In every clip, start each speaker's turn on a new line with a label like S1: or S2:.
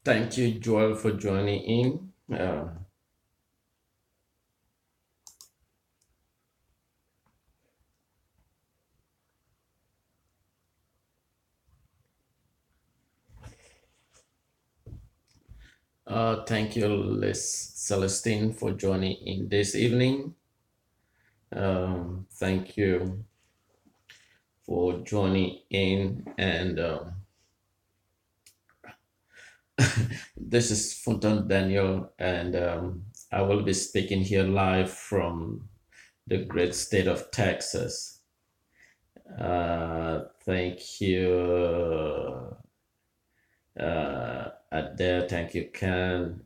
S1: Thank you, Joel, for joining in. Thank you, Liz Celestine, for joining in this evening. Thank you for joining in. And This is Funton Daniel, and I will be speaking here live from the great state of Texas. Thank you, Adele. Thank you, Ken.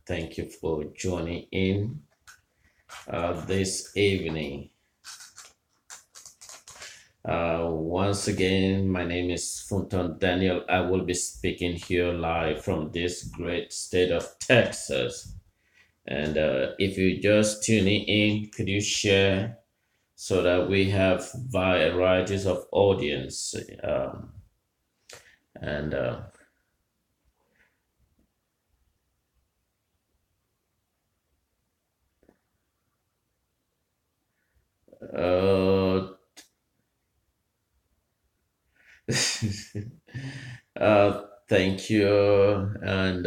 S1: Thank you for joining in this evening. Once again, my name is Funton Daniel. I will be speaking here live from this great state of Texas. And if you just tuning in, could you share so that we have varieties of audience? And uh, Thank you. And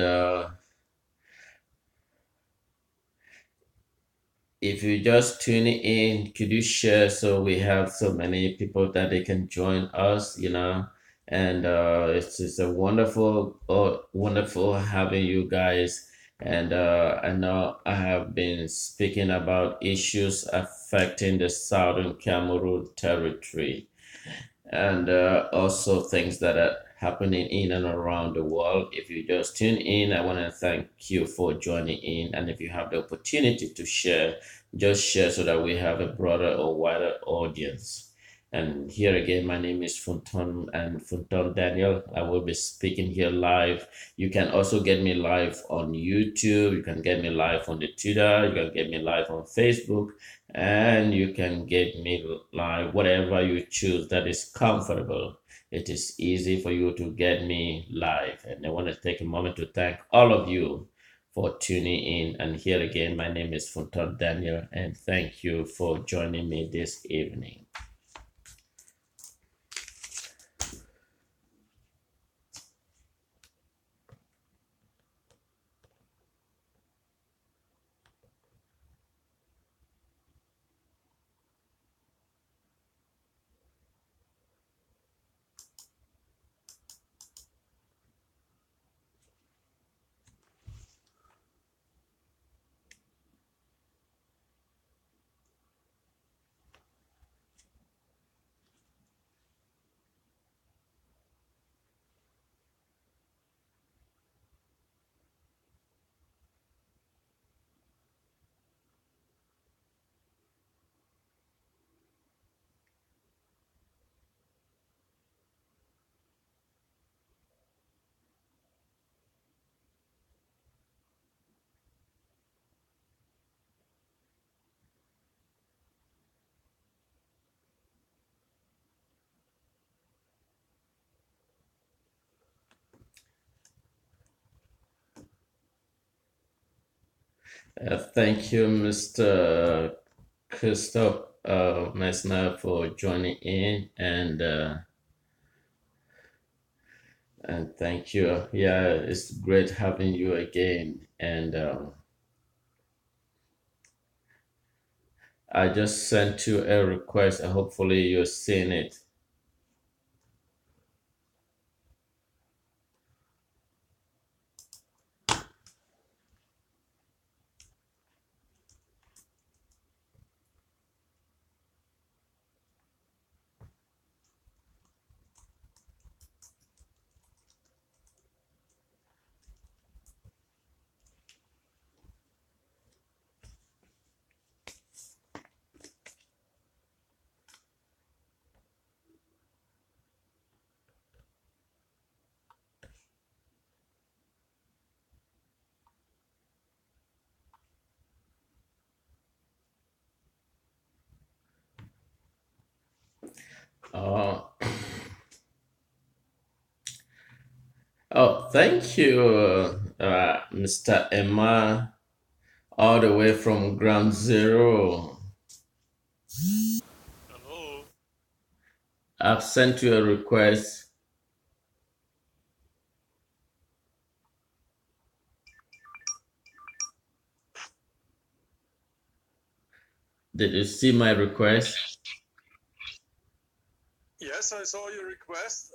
S1: if you just tune in, could you share so we have so many people that they can join us? And it's a wonderful having you guys. And I know I have been speaking about issues affecting the Southern Cameroon territory and also things that are happening in and around the world. If you just tune in, I want to thank you for joining in. And if you have the opportunity to share, just share so that we have a broader or wider audience. And here again, my name is Funton Daniel. I will be speaking here live. You can also get me live on YouTube. You can get me live on the Twitter. You can get me live on Facebook, and you can get me live whatever you choose that is comfortable. It is easy for you to get me live. And I want to take a moment to thank all of you for tuning in. And here again, my name is Funton Daniel, and thank you for joining me this evening. Thank you, Mr. Christoph Messner, for joining in, and thank you. Yeah, it's great having you again. And I just sent you a request. Hopefully, you're seeing it. Uh, Oh, thank you, Mr. Emma, all the way from Ground Zero.
S2: Hello.
S1: I've sent you a request. Did you see my request?
S2: Yes, I saw your request.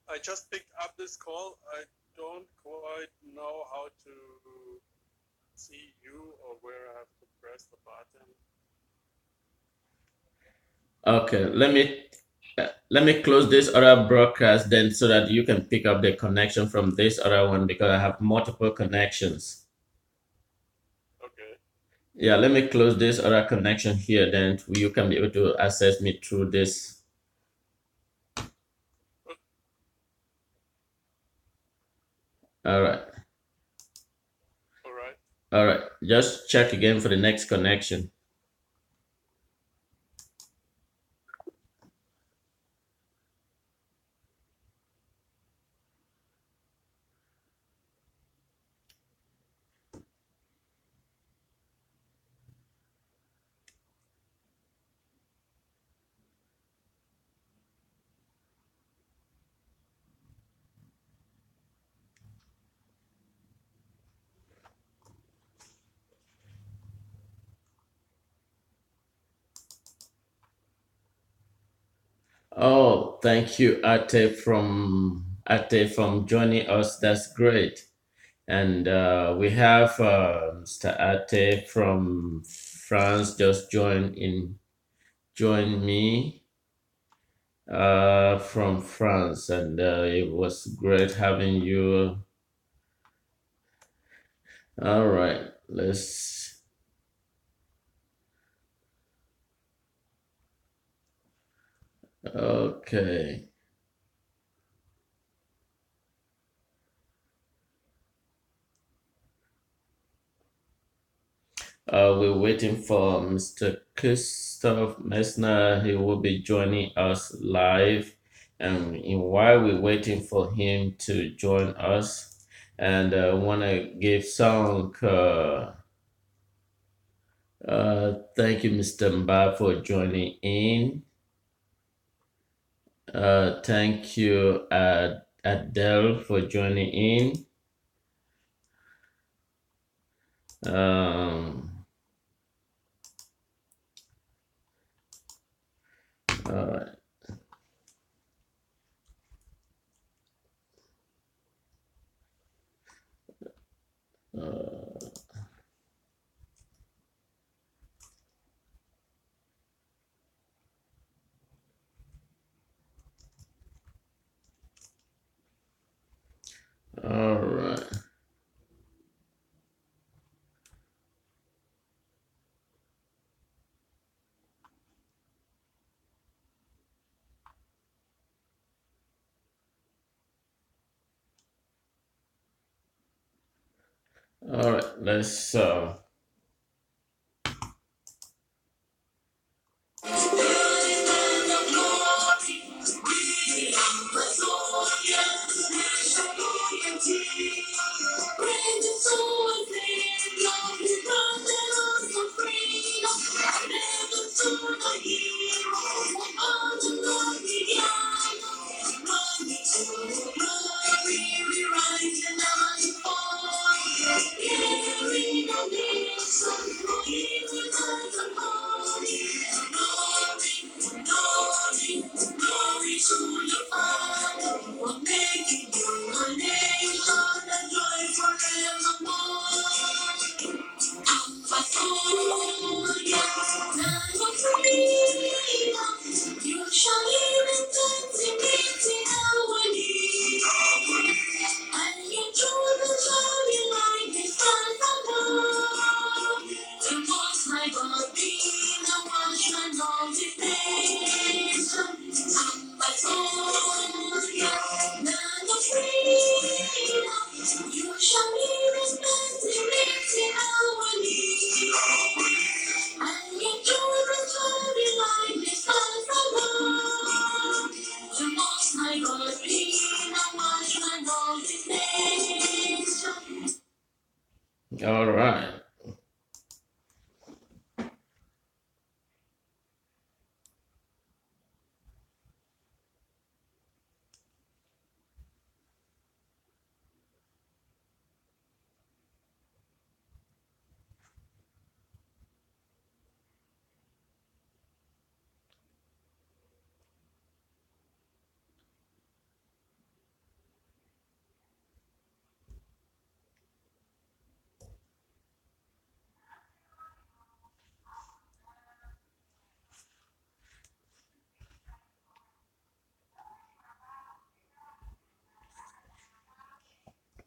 S2: I just picked up this call. I don't quite know how to see you or where I have to press the button.
S1: Okay, let me close this other broadcast then so that you can pick up the connection from this other one because I have multiple connections.
S2: Okay.
S1: Yeah, let me close this other connection here, then you can be able to access me through this. All right.
S2: All right.
S1: All right. Just check again for the next connection. Oh, thank you, Ate from joining us. That's great. And we have Mr. Ate from France just joined me from France, and it was great having you. All right, let's. Okay. We're waiting for Mr. Christoph Messner. He will be joining us live. And while we're waiting for him to join us, and I want to give song. Thank you, Mr. Mba, for joining in. Thank you, Adele, for joining in. Um, all right. Uh, all right. All right. Let's. All right.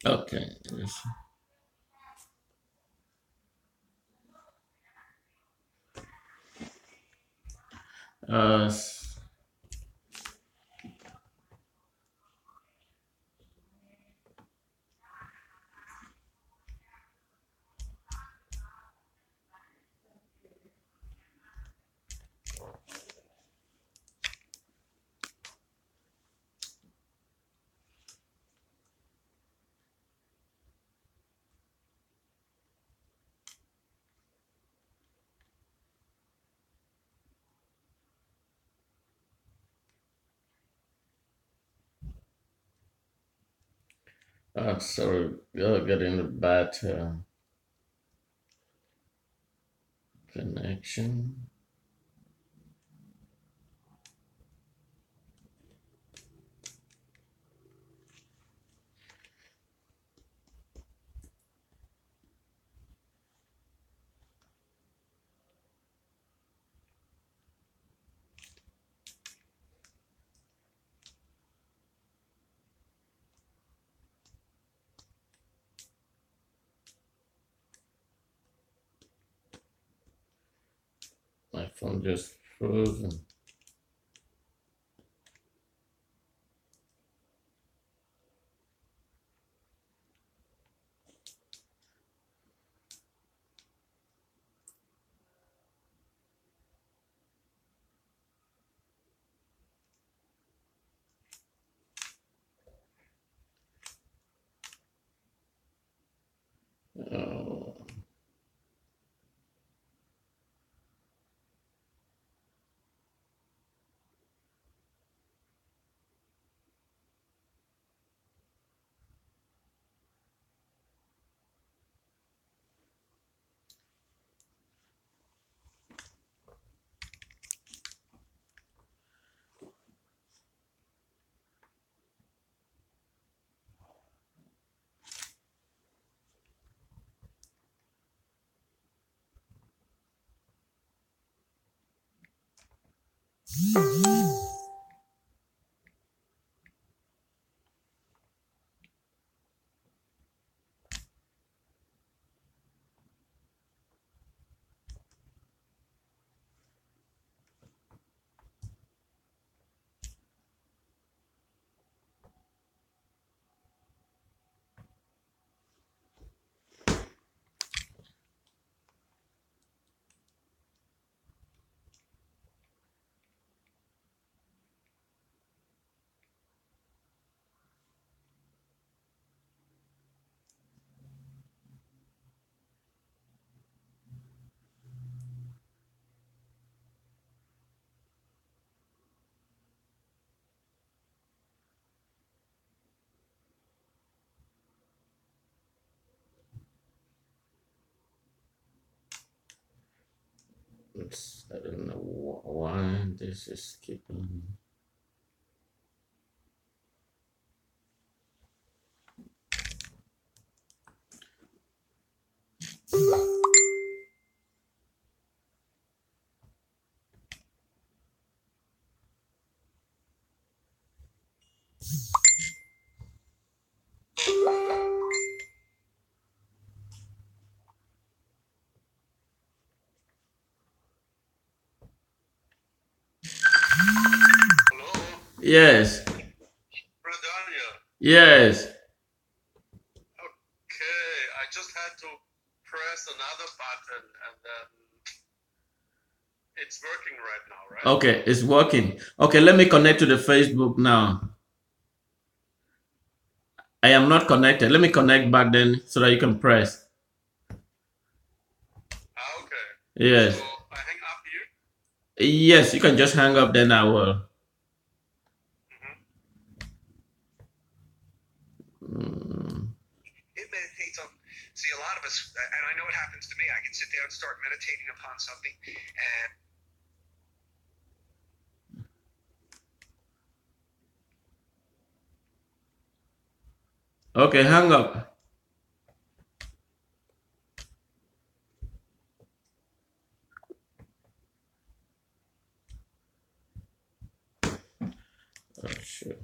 S1: Okay. Uh, sorry, you're getting a bad connection. My phone just frozen. Oh, I don't know why this is keeping.
S2: Hello,
S1: Yes,
S2: Bradania.
S1: yes.
S2: Okay, I just had to press another button and then it's working right now, right?
S1: Okay, it's working. Okay, let me connect to the Facebook now. I am not connected. Let me connect back then so that you can press. Yes.
S2: I hang up here.
S1: Yes, you can just hang up, then I will.
S2: Mhm.
S1: Mm.
S2: It meditates on. See, a lot of us, and I know it happens to me. I can sit down and start meditating upon something, and
S1: Okay, hang up. Oh, sure.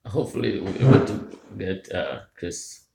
S1: Hopefully, we'll be able to get Chris.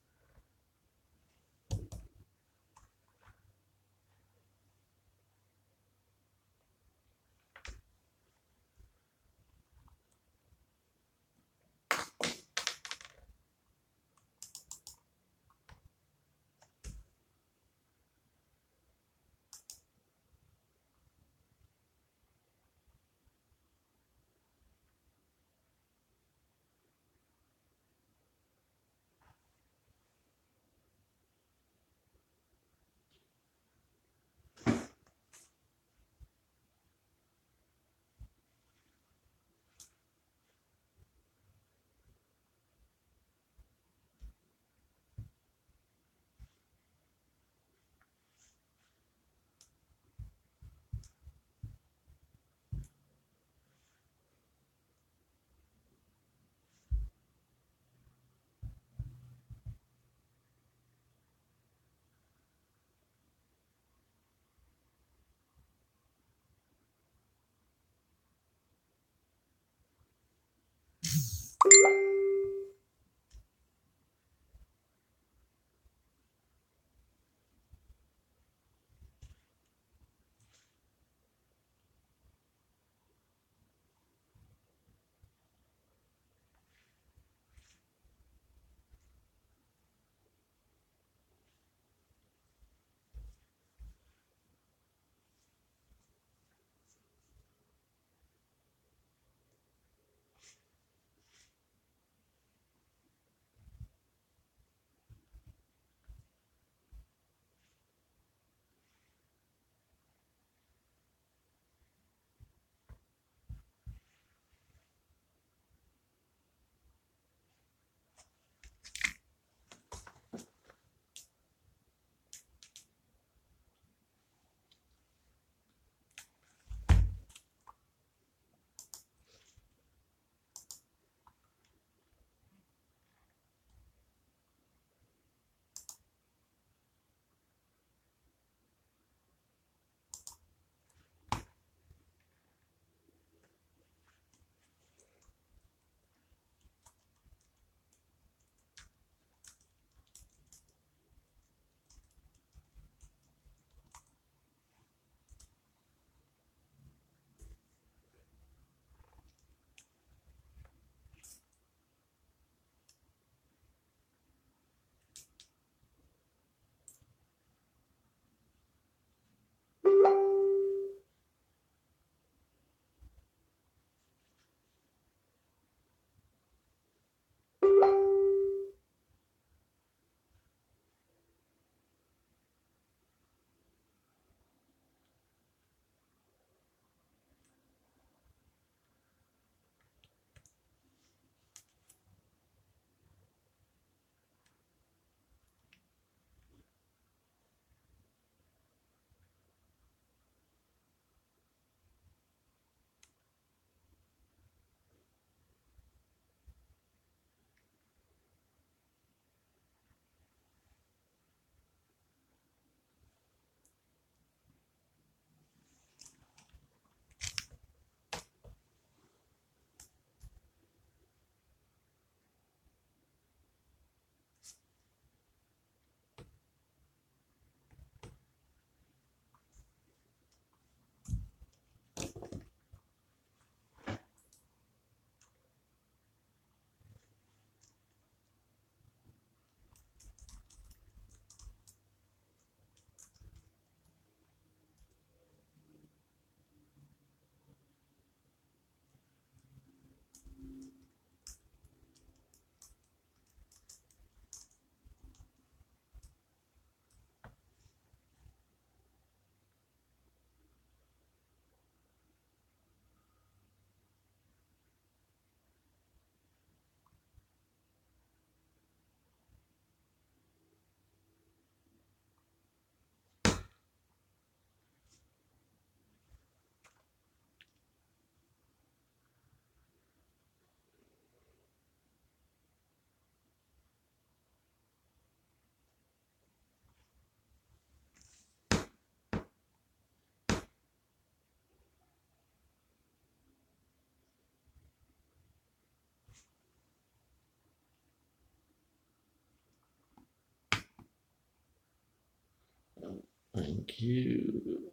S1: Thank you.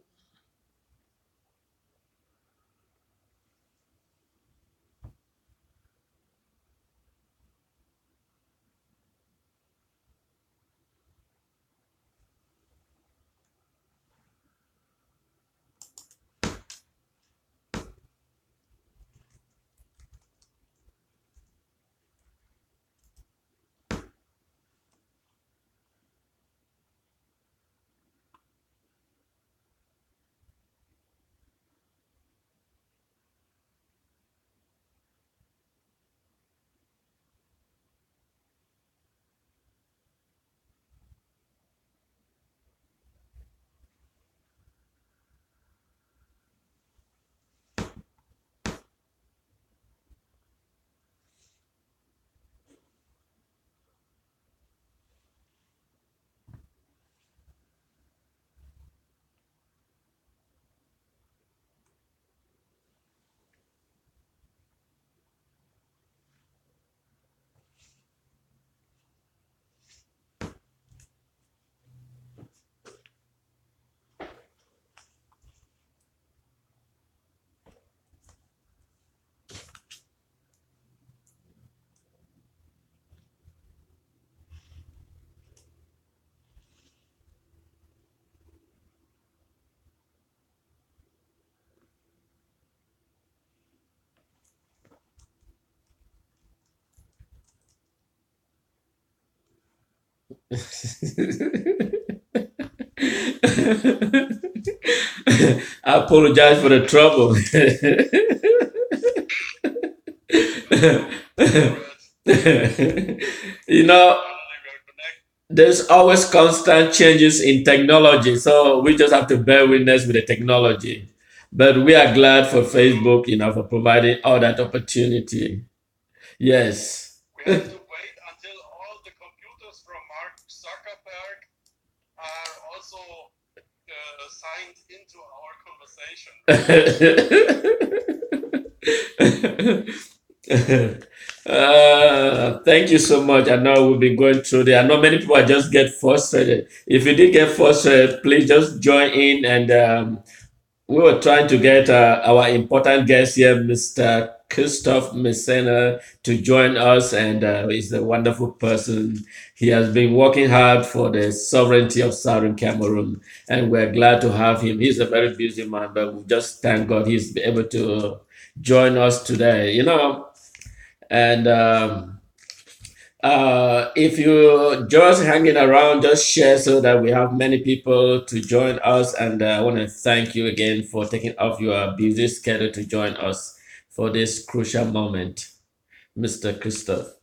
S1: I apologize for the trouble. you know, there's always constant changes in technology, so we just have to bear witness with the technology. But we are glad for Facebook, for providing all that opportunity. Yes.
S2: We have to wait until all the computers from Mark Zuckerberg are also signed into our conversation.
S1: Thank you so much. I know we've been going through there. I know many people are just get frustrated. If you did get frustrated, please just join in. And we were trying to get our important guest here, Mr. Christoph Messena, to join us, and he's a wonderful person. He has been working hard for the sovereignty of Southern Cameroon, and we're glad to have him. He's a very busy man, but we just thank God he's been able to join us today. And if you just hanging around, just share so that we have many people to join us. And I want to thank you again for taking off your busy schedule to join us for this crucial moment, Mr. Christoph.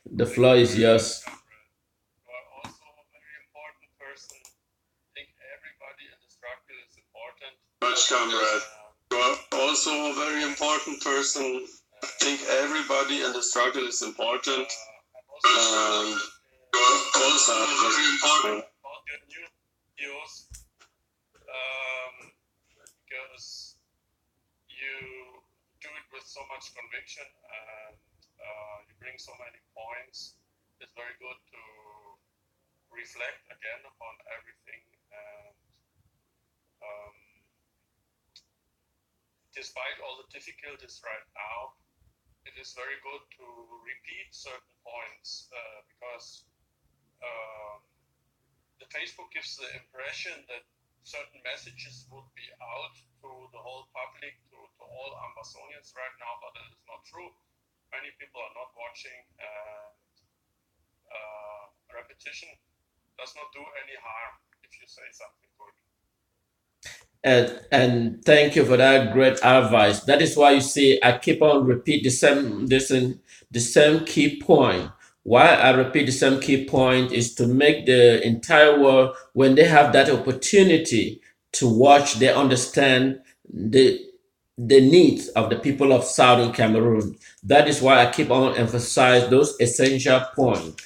S1: The floor is yours.
S2: You are also a very important person. I think everybody in the struggle is important. Much, comrade. You are also a very important person. I think everybody in the struggle is important. You are also very important about your new videos, because you do it with so much conviction, and you bring so many points. It's very good to reflect again upon everything, and um, despite all the difficulties right now, it is very good to repeat certain points, because the Facebook gives the impression that certain messages would be out to the whole public, to all Ambazonians right now, but that is not true. Many people are not watching, and repetition does not do any harm if you say something good.
S1: And thank you for that great advice. That is why you see I keep on repeat the same key point. Why I repeat the same key point is to make the entire world, when they have that opportunity to watch, they understand the needs of the people of Southern Cameroon. That is why I keep on emphasize those essential points.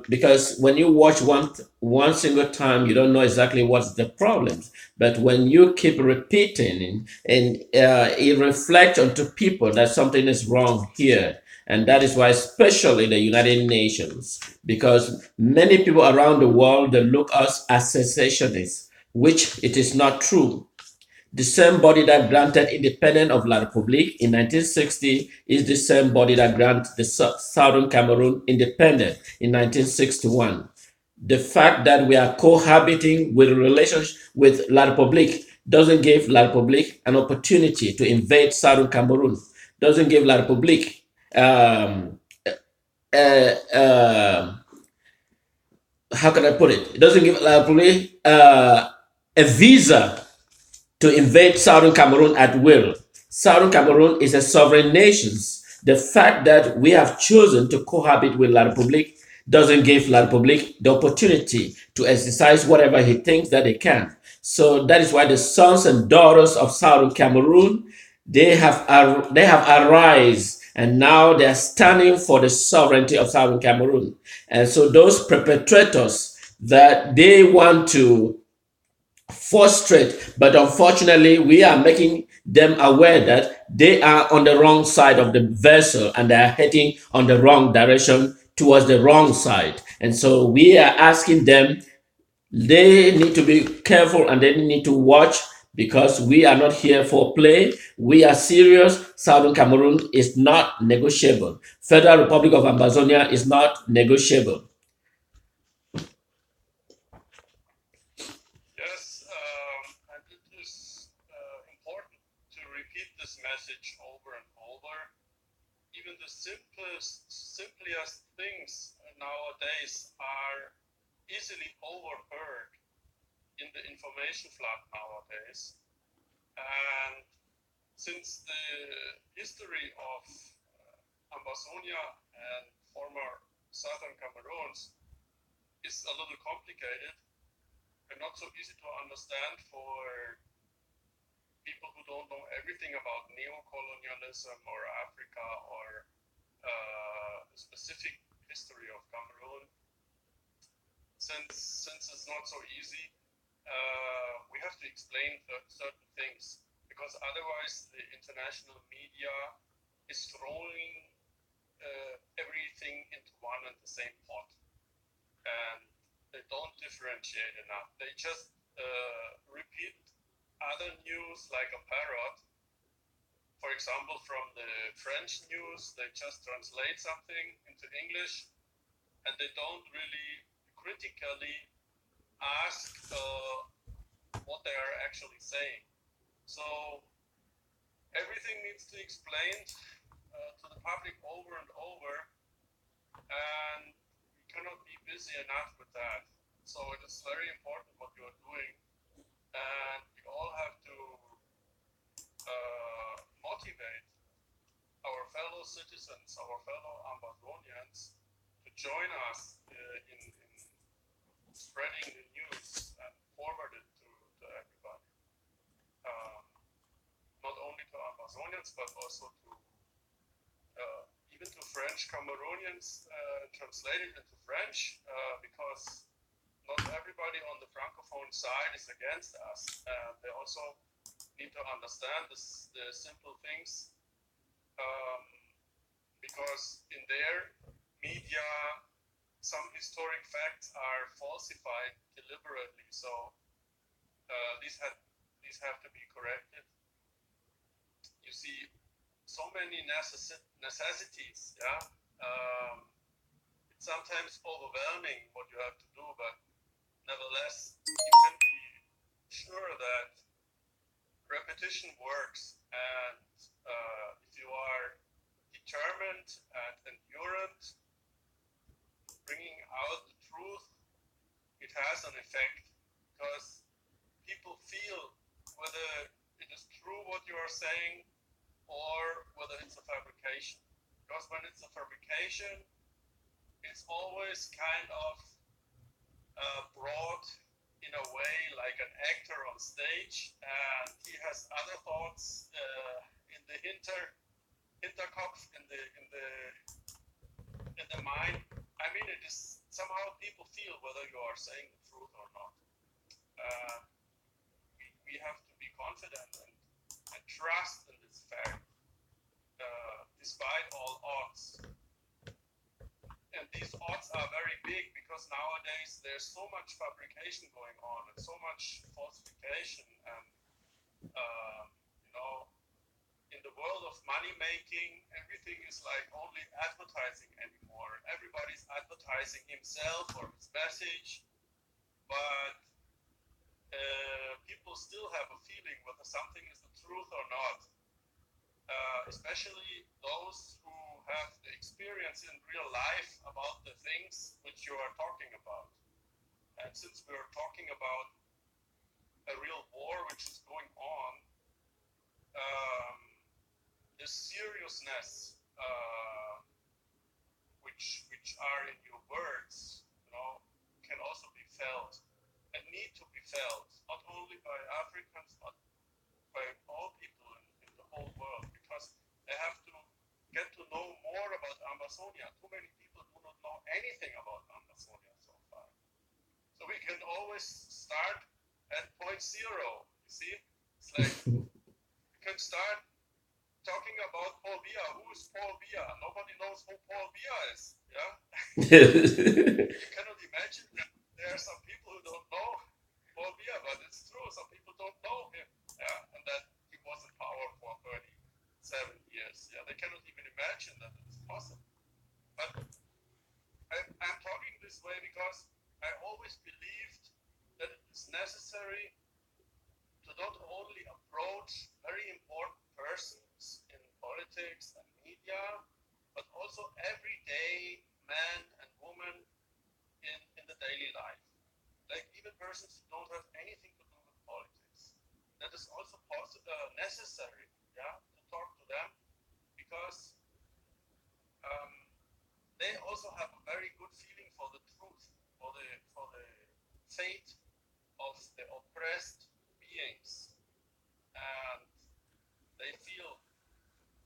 S1: Because when you watch one single time, you don't know exactly what's the problem. But when you keep repeating, and it reflects onto people that something is wrong here, And that is why, especially the United Nations, because many people around the world, they look us as secessionists, which it is not true. The same body that granted independence of La République in 1960 is the same body that granted the Southern Cameroon independence in 1961. The fact that we are cohabiting with relationship with La République doesn't give La République an opportunity to invade Southern Cameroon, doesn't give La République um, uh, uh, how can I put it? It doesn't give La République a visa to invade Southern Cameroon at will. Southern Cameroon is a sovereign nation. The fact that we have chosen to cohabit with La République doesn't give La République the opportunity to exercise whatever he thinks that they can. So that is why the sons and daughters of Southern Cameroon, they have arise, and now they are standing for the sovereignty of Southern Cameroon. And so those perpetrators that they want to frustrate, but unfortunately, we are making them aware that they are on the wrong side of the vessel and they are heading on the wrong direction towards the wrong side. And so we are asking them, they need to be careful and they need to watch, because we are not here for play. We are serious. Southern Cameroon is not negotiable. Federal Republic of Ambazonia is not negotiable.
S2: Yes, and it is important to repeat this message over and over. Even the simplest things nowadays are easily overheard in the information flood nowadays. And since the history of Ambazonia and former southern Cameroons is a little complicated and not so easy to understand for people who don't know everything about neo-colonialism or Africa or the specific history of Cameroon, since it's not so easy, we have to explain certain things, because otherwise the international media is throwing everything into one and the same pot, and they don't differentiate enough. They just repeat other news like a parrot. For example, from the French news, they just translate something into English, and they don't really critically ask what they are actually saying. So everything needs to be explained to the public over and over, and we cannot be busy enough with that. So it is very important what you are doing, and we all have to motivate our fellow citizens, our fellow Ambazonians, to join us in spreading the news and forward it to everybody. Not only to Ambazonians, but also to even to French Cameroonians, translated into French, because not everybody on the Francophone side is against us. They also need to understand the simple things, because in their media, some historic facts are falsified deliberately. So these have to be corrected. You see so many necessities. Yeah, it's sometimes overwhelming what you have to do, but nevertheless, you can be sure that repetition works, and if you are determined and endurant, bringing out the truth, it has an effect, because people feel whether it is true what you are saying or whether it's a fabrication. Because when it's a fabrication, it's always kind of brought in a way like an actor on stage, and he has other thoughts in the hinterkopf, in the mind. I mean, it is somehow people feel whether you are saying the truth or not. We have to be confident and trust in this fact. despite all odds. And these odds are very big because nowadays there's so much fabrication going on and so much falsification and you know, in the world of money making, everything is like only advertising anymore. Everybody's advertising himself or his message, but people still have a feeling whether something is the truth or not. Especially those who have the experience in real life about the things which you are talking about. And since we're talking about a real war which is going on, the seriousness which are in your words, you know, can also be felt and need to be felt, not only by Africans but by all people in the whole world, because they have to get to know more about Ambazonia. Too many people do not know anything about Ambazonia so far. So we can always start at point zero. You see, it's like we can start talking about Paul Biya. Who is Paul Biya? Nobody knows who Paul Biya is. Yeah, you cannot imagine that there are some people who don't know Paul Biya, but it's true. Some people don't know him. Yeah, and that he was in power for 37 years. Yeah, they cannot even imagine that it's possible. But I'm talking this way because I always believed that it is necessary to not only approach very important persons in politics and media, but also everyday men and women in the daily life. Like even persons who don't have anything to do with politics. That is also necessary, yeah, to talk to them because they also have a very good feeling for the truth, for the fate of the oppressed beings, and they feel,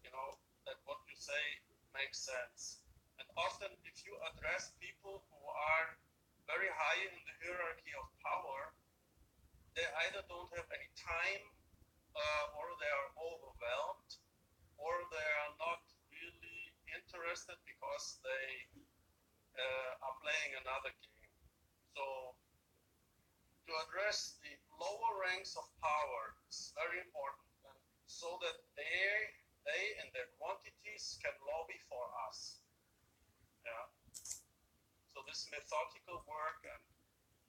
S2: you know, that what you say makes sense. And often, if you address people who are very high in the hierarchy of power, they either don't have any time, or they are overwhelmed, or they are not really interested because they are playing another game. So to address the lower ranks of power is very important, and so that they and their quantities can lobby for us. Yeah. So this methodical work and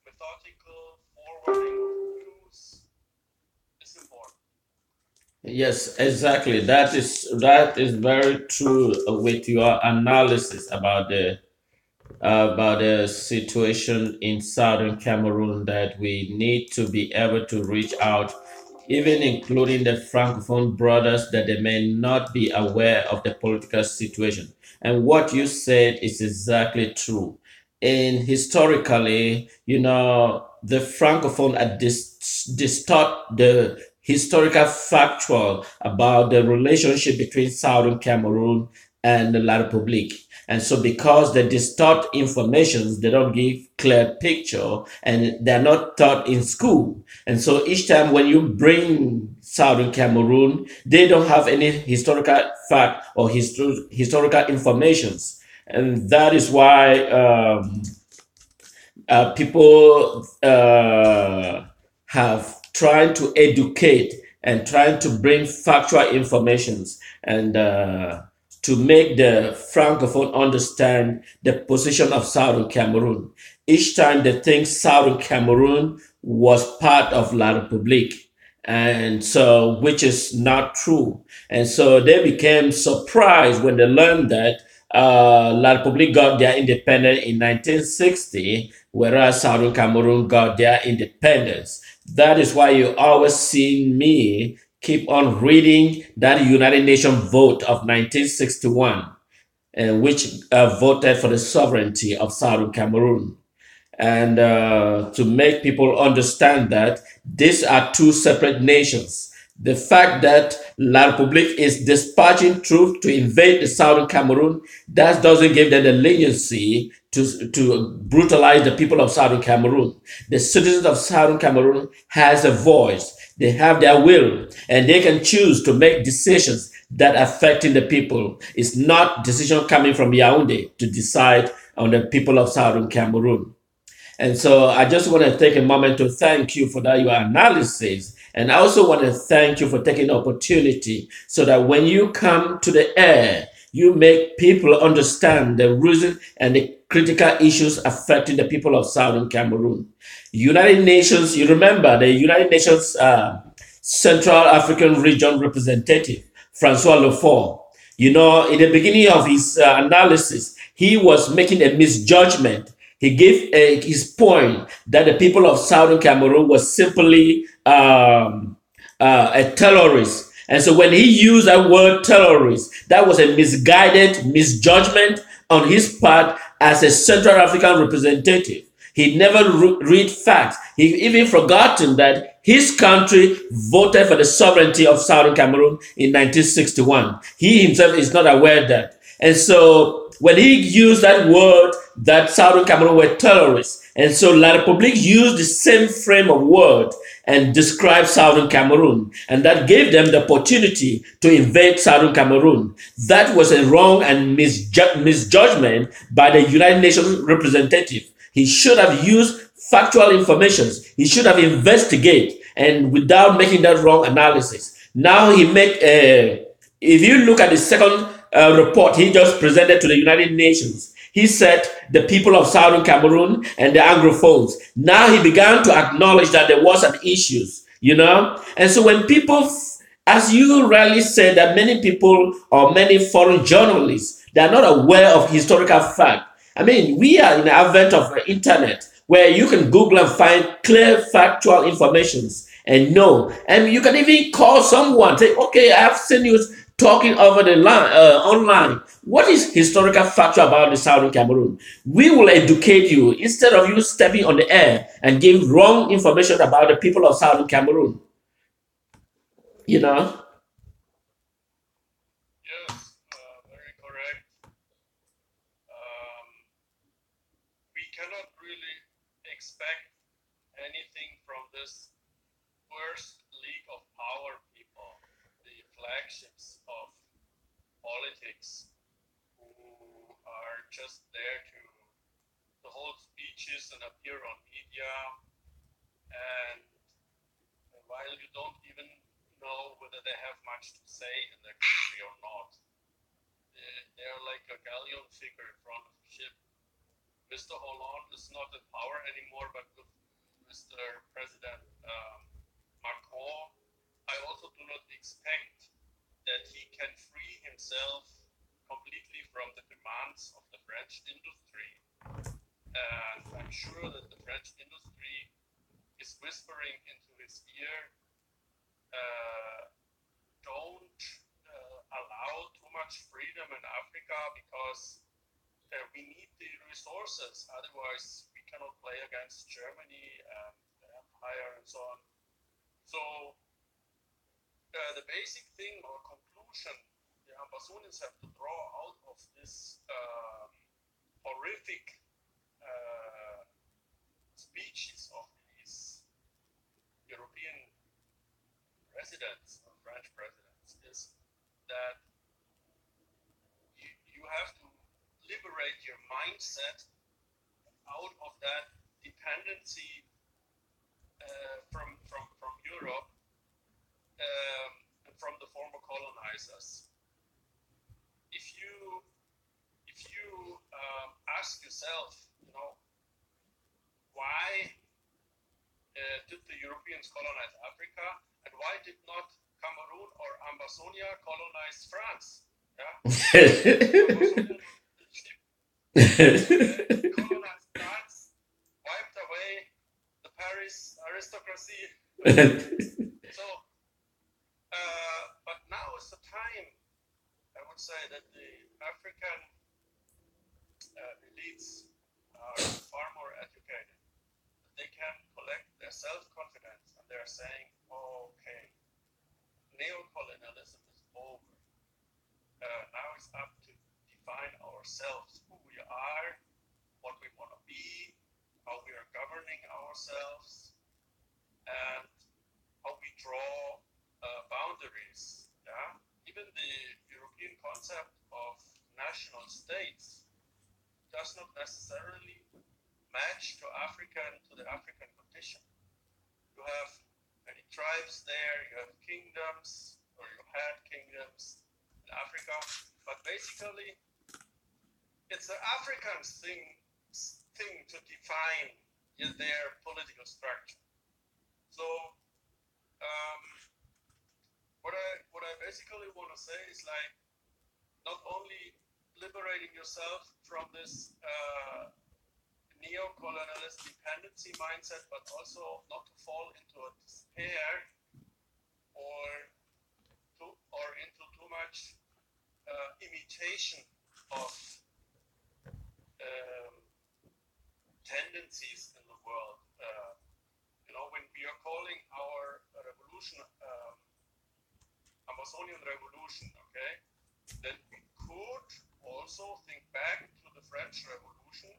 S2: methodical forwarding of news is important.
S1: Yes, exactly. That is very true with your analysis about the situation in southern Cameroon, that we need to be able to reach out, even including the Francophone brothers, that they may not be aware of the political situation. And what you said is exactly true. And historically, the Francophone distort the historical factual about the relationship between southern Cameroon and the La Republique. And so because they distort information, they don't give clear picture and they're not taught in school. And so each time when you bring Southern Cameroon, they don't have any historical fact or historical informations. And that is why people have tried to educate and trying to bring factual informations and to make the francophone understand the position of southern Cameroon. Each time they think southern Cameroon was part of La Republique, and so which is not true. And so they became surprised when they learned that La Republique got their independence in 1960, whereas Southern Cameroon got their independence. That is why you always see me keep on reading that United Nations vote of 1961, which voted for the sovereignty of Southern Cameroon, and to make people understand that these are two separate nations. The fact that La Republique is dispatching troops to invade the southern Cameroon, that doesn't give them the leniency to brutalize the people of southern Cameroon. The citizens of southern Cameroon has a voice. They have their will and they can choose to make decisions that affecting the people. It's not decision coming from Yaoundé to decide on the people of Southern Cameroon. And so I just want to take a moment to thank you for that, your analysis. And I also want to thank you for taking the opportunity so that when you come to the air, you make people understand the reason and the critical issues affecting the people of Southern Cameroon. United Nations, you remember the United Nations Central African Region representative, Francois Lefort. You know, in the beginning of his analysis, he was making a misjudgment. He gave his point that the people of Southern Cameroon was simply a terrorist. And so when he used that word terrorist, that was a misguided misjudgment on his part as a Central African representative. He never read facts. He even forgotten that his country voted for the sovereignty of Southern Cameroon in 1961. He himself is not aware of that. And so when he used that word, that Southern Cameroon were terrorists, and so La République used the same frame of word and described Southern Cameroon, and that gave them the opportunity to invade Southern Cameroon. That was a wrong and misjudgment by the United Nations representative. He should have used factual information. He should have investigated and without making that wrong analysis. Now he make a. If you look at the second report he just presented to the United Nations, he said the people of Southern Cameroon and the Anglophones. Now he began to acknowledge that there was an issues, you know. And so when people, as you rarely say, that many people or many foreign journalists, they are not aware of historical fact. I mean, we are in the advent of the internet where you can Google and find clear factual informations and know. And you can even call someone, say, okay, I have seen you talking over the line online. What is historical factual about the Southern Cameroon? We will educate you instead of you stepping on the air and giving wrong information about the people of Southern Cameroon. You know?
S2: Yes, very correct. Um, we cannot really expect anything from this first league of power people, the flagships of politics, who are just there to hold speeches and appear on media. And while you don't even know whether they have much to say in their country or not, they're like a galleon figure in front of the ship. Mr. Hollande is not in power anymore, but with Mr. President Macron, I also do not expect that he can free himself completely from the demands of the French industry. And I'm sure that the French industry is whispering into his ear, don't allow too much freedom in Africa because we need the resources. Otherwise, we cannot play against Germany and the Empire and so on. So the basic thing or conclusion the Ambazonians have to draw out of this horrific speeches of these European presidents or French presidents is that you have to liberate your mindset out of that dependency from Europe and from the former colonizers. If you ask yourself, you know, why did the Europeans colonize Africa, and why did not Cameroon or Ambazonia colonize France? Yeah, Ambazonia colonized France, wiped away the Paris aristocracy. So, but now is the time, I would say, that the African elites are far more educated. They can collect their self-confidence and they're saying, oh, okay, neocolonialism is over. Now it's up to define ourselves, who we are, what we want to be, how we are governing ourselves, and how we draw boundaries. Yeah, even the European concept of national states does not necessarily match to African to the African condition. You have many tribes there, you have kingdoms, or you had kingdoms in Africa, but basically it's the Africans thing to define their political structure. So um, what I basically want to say is like not only liberating yourself from this neo-colonialist dependency mindset, but also not to fall into a despair or into too much imitation of um, tendencies in the world. When we are calling our revolution Ambazonian revolution, okay, then we could also think back to the French Revolution,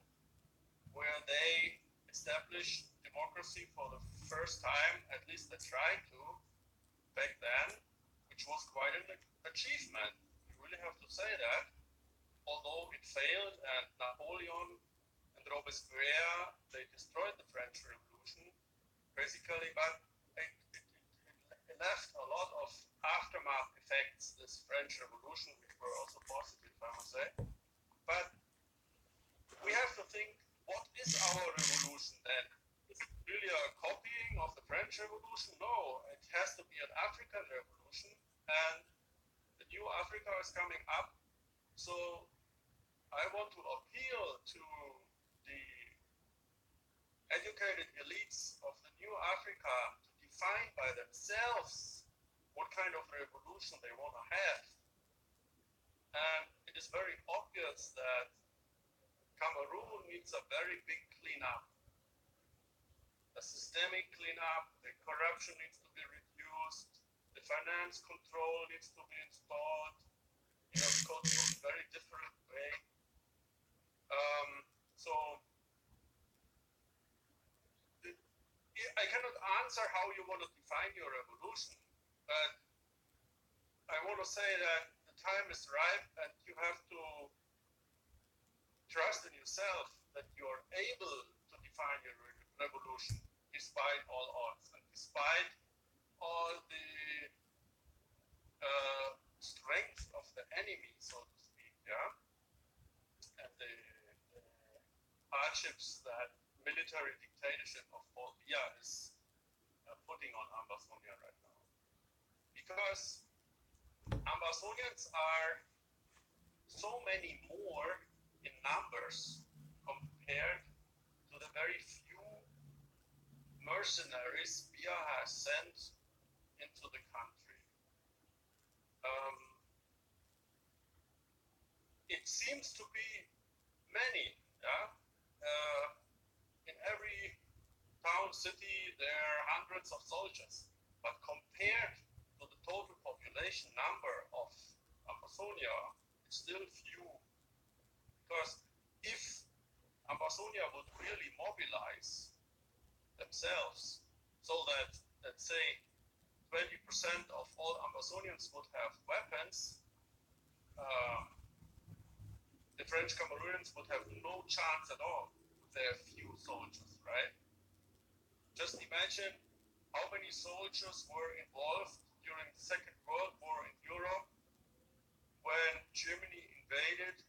S2: where they established democracy for the first time, at least they tried to back then, which was quite an achievement. You really have to say that. Although it failed, and Napoleon and Robespierre, they destroyed the French Revolution, basically, but it left a lot of aftermath effects, this French Revolution, which were also positive, I must say. But we have to think, what is our revolution then? Is it really a copying of the French Revolution? No, it has to be an African revolution, and the new Africa is coming up. So I want to appeal to the educated elites of the new Africa to define by themselves what kind of revolution they want to have. And it is very obvious that Cameroon needs a very big cleanup, a systemic cleanup. The corruption needs to be reduced, the finance control needs to be installed. You have to go to a very different way. So I cannot answer how you want to define your revolution, but I want to say that the time is ripe and you have to trust in yourself that you are able to define your revolution despite all odds and despite all the strength of the enemy, so to speak, yeah, and the hardships that military dictatorship of Paul Biya is putting on Ambazonia right now. Because Ambazonians are so many more in numbers compared to the very few mercenaries Biya has sent into the country. It seems to be many, yeah. In every town, city, there are hundreds of soldiers, but compared to the total population number of Amazonia, it's still few. Because if Amazonia would really mobilize themselves so that, let's say, 20% of all Amazonians would have weapons, the French Cameroonians would have no chance at all with their few soldiers, right? Just imagine how many soldiers were involved during the Second World War in Europe when Germany invaded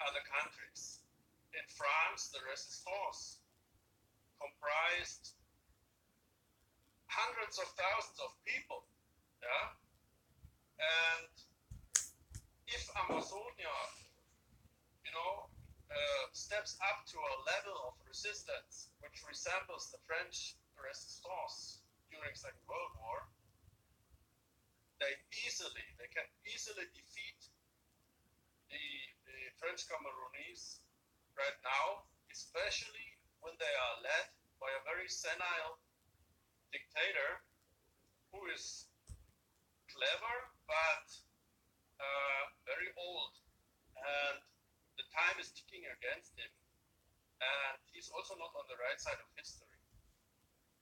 S2: other countries. In France, the resistance comprised hundreds of thousands of people, yeah? And if Amazonia, steps up to a level of resistance which resembles the French resistance during Second World War, they can easily defeat the French Cameroonese right now, especially when they are led by a very senile dictator who is clever but very old, and the time is ticking against him, and he's also not on the right side of history.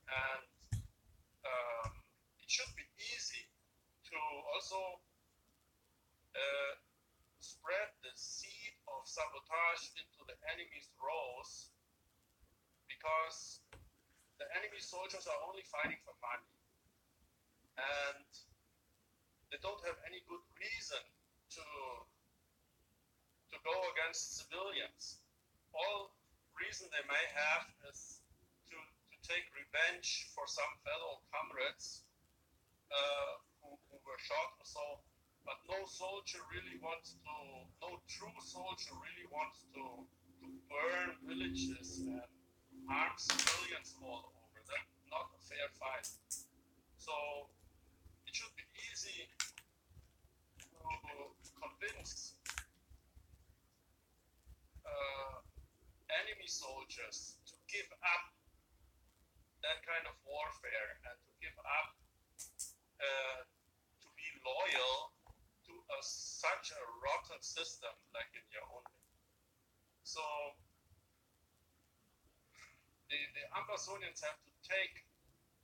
S2: And also uh, spread the seed of sabotage into the enemy's rows, because the enemy soldiers are only fighting for money, and they don't have any good reason to go against civilians. All reason they may have is to take revenge for some fellow comrades who were shot or so. But no soldier really wants to, no true soldier really wants to burn villages and harm civilians all over. That's not a fair fight. So it should be easy to convince enemy soldiers to give up that kind of warfare and to give up to be loyal to such a rotten system like in Yaoundé. So the Ambazonians have to take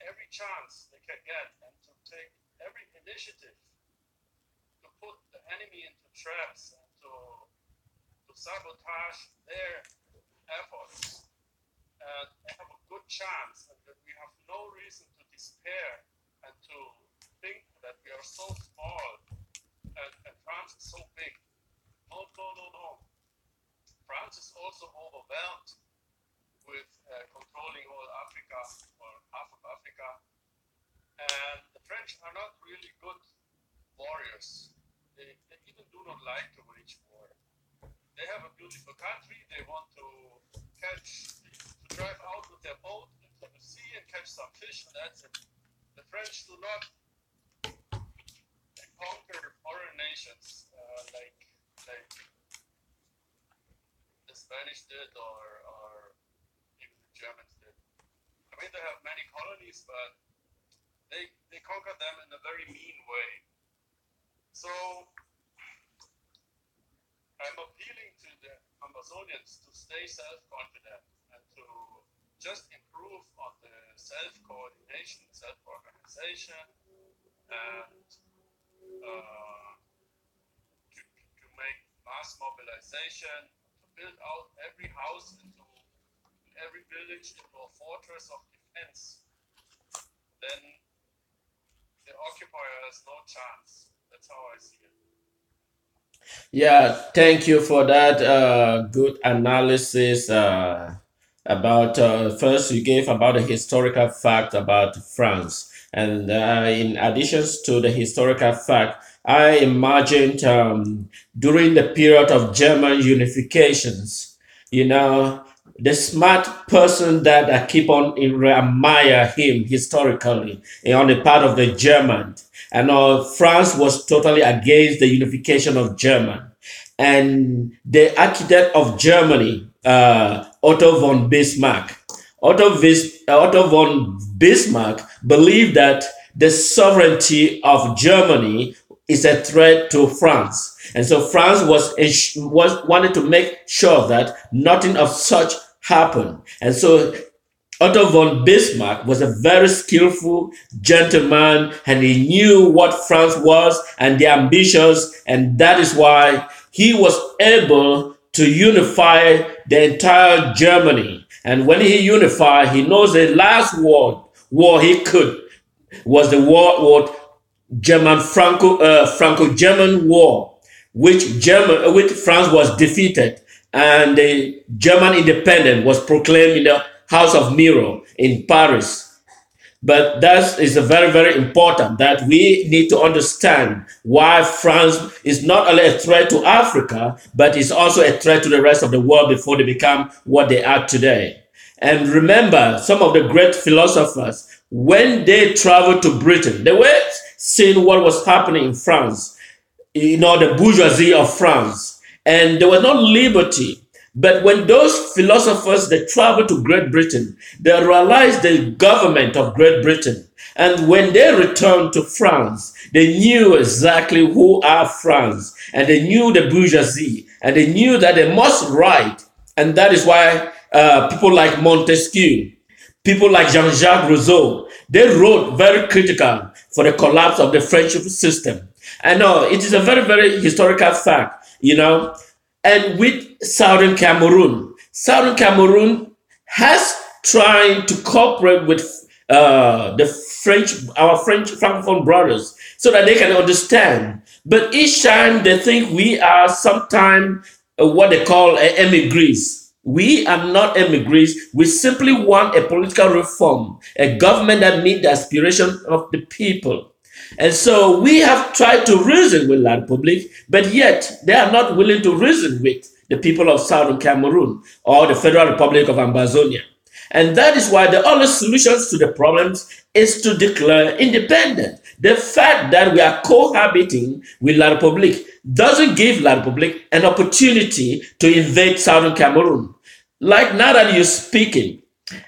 S2: every chance they can get and to take every initiative to put the enemy into traps and to sabotage their efforts. And they have a good chance, and that we have no reason to despair and to think that we are so small and France is so big. No, no, no, no. France is also overwhelmed with controlling all Africa or half of Africa. And the French are not really good warriors. They even do not like to wage war. They have a beautiful country. They want to drive out with their boat into the sea and catch some fish, and that's it. The French do not conquer foreign nations like the Spanish did or even the Germans did. I mean, they have many colonies, but they conquer them in a very mean way. So I'm appealing to the Ambazonians to stay self-confident and to just improve on the self-coordination, self-organization, and to make mass mobilization, to build out every house into every village into a fortress of defense. Then the occupier has no chance. That's how I see it.
S1: Yeah, thank you for that good analysis about first you gave about the historical fact about France, and in addition to the historical fact, I imagined during the period of German unifications, you know, the smart person that I keep on admire him historically on the part of the German. And France was totally against the unification of German. And the architect of Germany, Otto von Bismarck, Otto von Bismarck believed that the sovereignty of Germany is a threat to France. And so France was wanted to make sure that nothing of such happened. And so Otto von Bismarck was a very skillful gentleman, and he knew what France was and the ambitions, and that is why he was able to unify the entire Germany. And when he unified, he knows the last war he could was the war German Franco-German War, which France was defeated, and the German independence was proclaimed in the House of Mirror in Paris. But that is a very, very important that we need to understand why France is not only a threat to Africa, but is also a threat to the rest of the world before they become what they are today. And remember, some of the great philosophers, when they traveled to Britain, they were seeing what was happening in France, the bourgeoisie of France, and there was no liberty. But when those philosophers, they traveled to Great Britain, they realized the government of Great Britain. And when they returned to France, they knew exactly who are France, and they knew the bourgeoisie, and they knew that they must write. And that is why people like Montesquieu, people like Jean-Jacques Rousseau, they wrote very critical for the collapse of the French system. I know it is a very, very historical fact, you know. And with Southern Cameroon has tried to cooperate with the French, our French Francophone brothers, so that they can understand. But each time they think we are sometimes what they call emigres. We are not emigres. We simply want a political reform, a government that meets the aspirations of the people. And so we have tried to reason with La Republic, but yet they are not willing to reason with the people of Southern Cameroon or the Federal Republic of Ambazonian. And that is why the only solutions to the problems is to declare independence. The fact that we are cohabiting with La Republic doesn't give La Republic an opportunity to invade Southern Cameroon. Like now that you're speaking,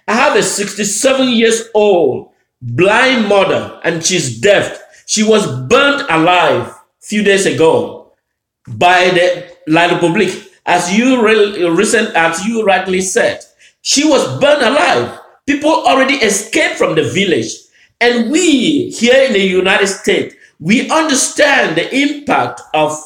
S1: I have a 67 years old blind mother and she's deaf. She was burnt alive a few days ago by the La Republique. As you rightly said, she was burned alive. People already escaped from the village. And we here in the United States, we understand the impact of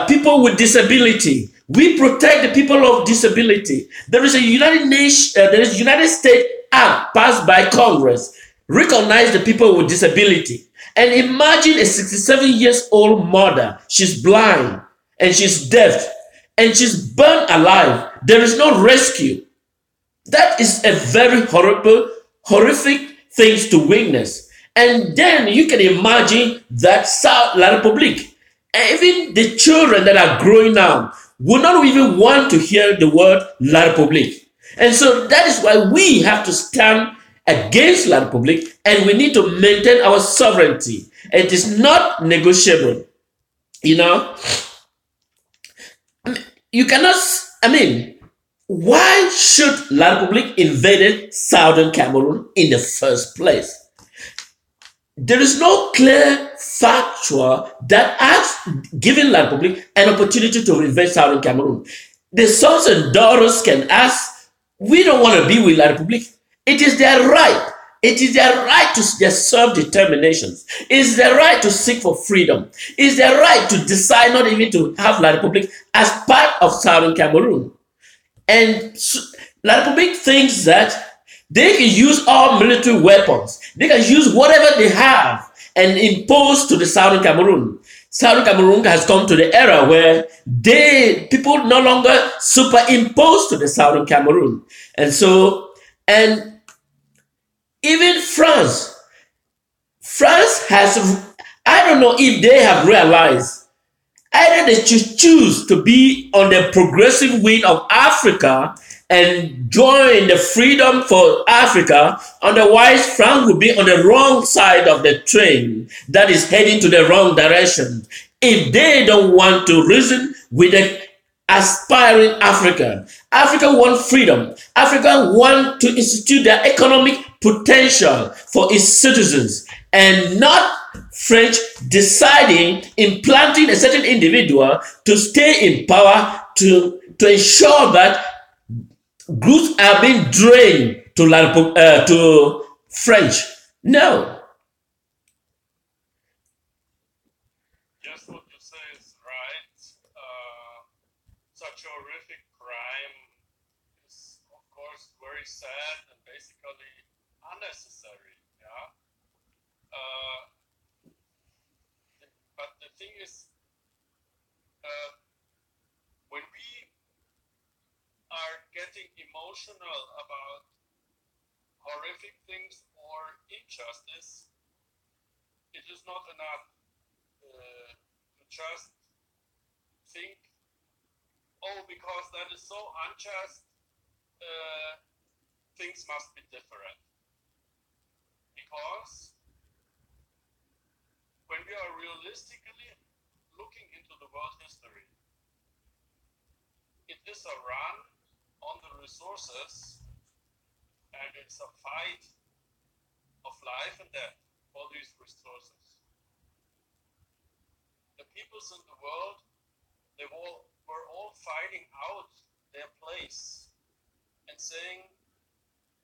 S1: people with disability. We protect the people of disability. There is a United States Act passed by Congress, recognize the people with disability. And imagine a 67 years old mother. She's blind and she's deaf and she's burned alive. There is no rescue. That is a very horrible, horrific things to witness. And then you can imagine that South La Republique, even the children that are growing now, will not even want to hear the word La Republique. And so that is why we have to stand against La Republique and we need to maintain our sovereignty. It is not negotiable. You know, you cannot, I mean, why should La Republique invaded southern Cameroon in the first place? There is no clear factual that has given La Republique an opportunity to invade southern Cameroon. The sons and daughters can ask, we don't want to be with La Republique. It is their right. It is their right to their self-determination. It is their right to seek for freedom. It is their right to decide not even to have La Republique as part of southern Cameroon. And La Republique thinks that they can use all military weapons. They can use whatever they have and impose to the Southern Cameroon. Southern Cameroon has come to the era where people no longer superimpose to the Southern Cameroon. And so, and even France has, I don't know if they have realized either they choose to be on the progressive wing of Africa and join the Freedom for Africa, otherwise France will be on the wrong side of the train that is heading to the wrong direction. If they don't want to reason with the aspiring Africa, Africa wants freedom. Africa wants to institute their economic potential for its citizens and not French deciding, implanting a certain individual to stay in power to ensure that goods are being drained to French. No.
S2: Yes, what you say is right. Such a horrific crime is, of course, very sad and basically unnecessary. Yeah. Uh, but the thing is, uh, when we are getting emotional about horrific things or injustice, it is not enough to just think, oh, because that is so unjust, things must be different. Because when we are realistically looking into the world history, it is a run on the resources and it's a fight of life and death for these resources. The peoples in the world, they were all fighting out their place and saying,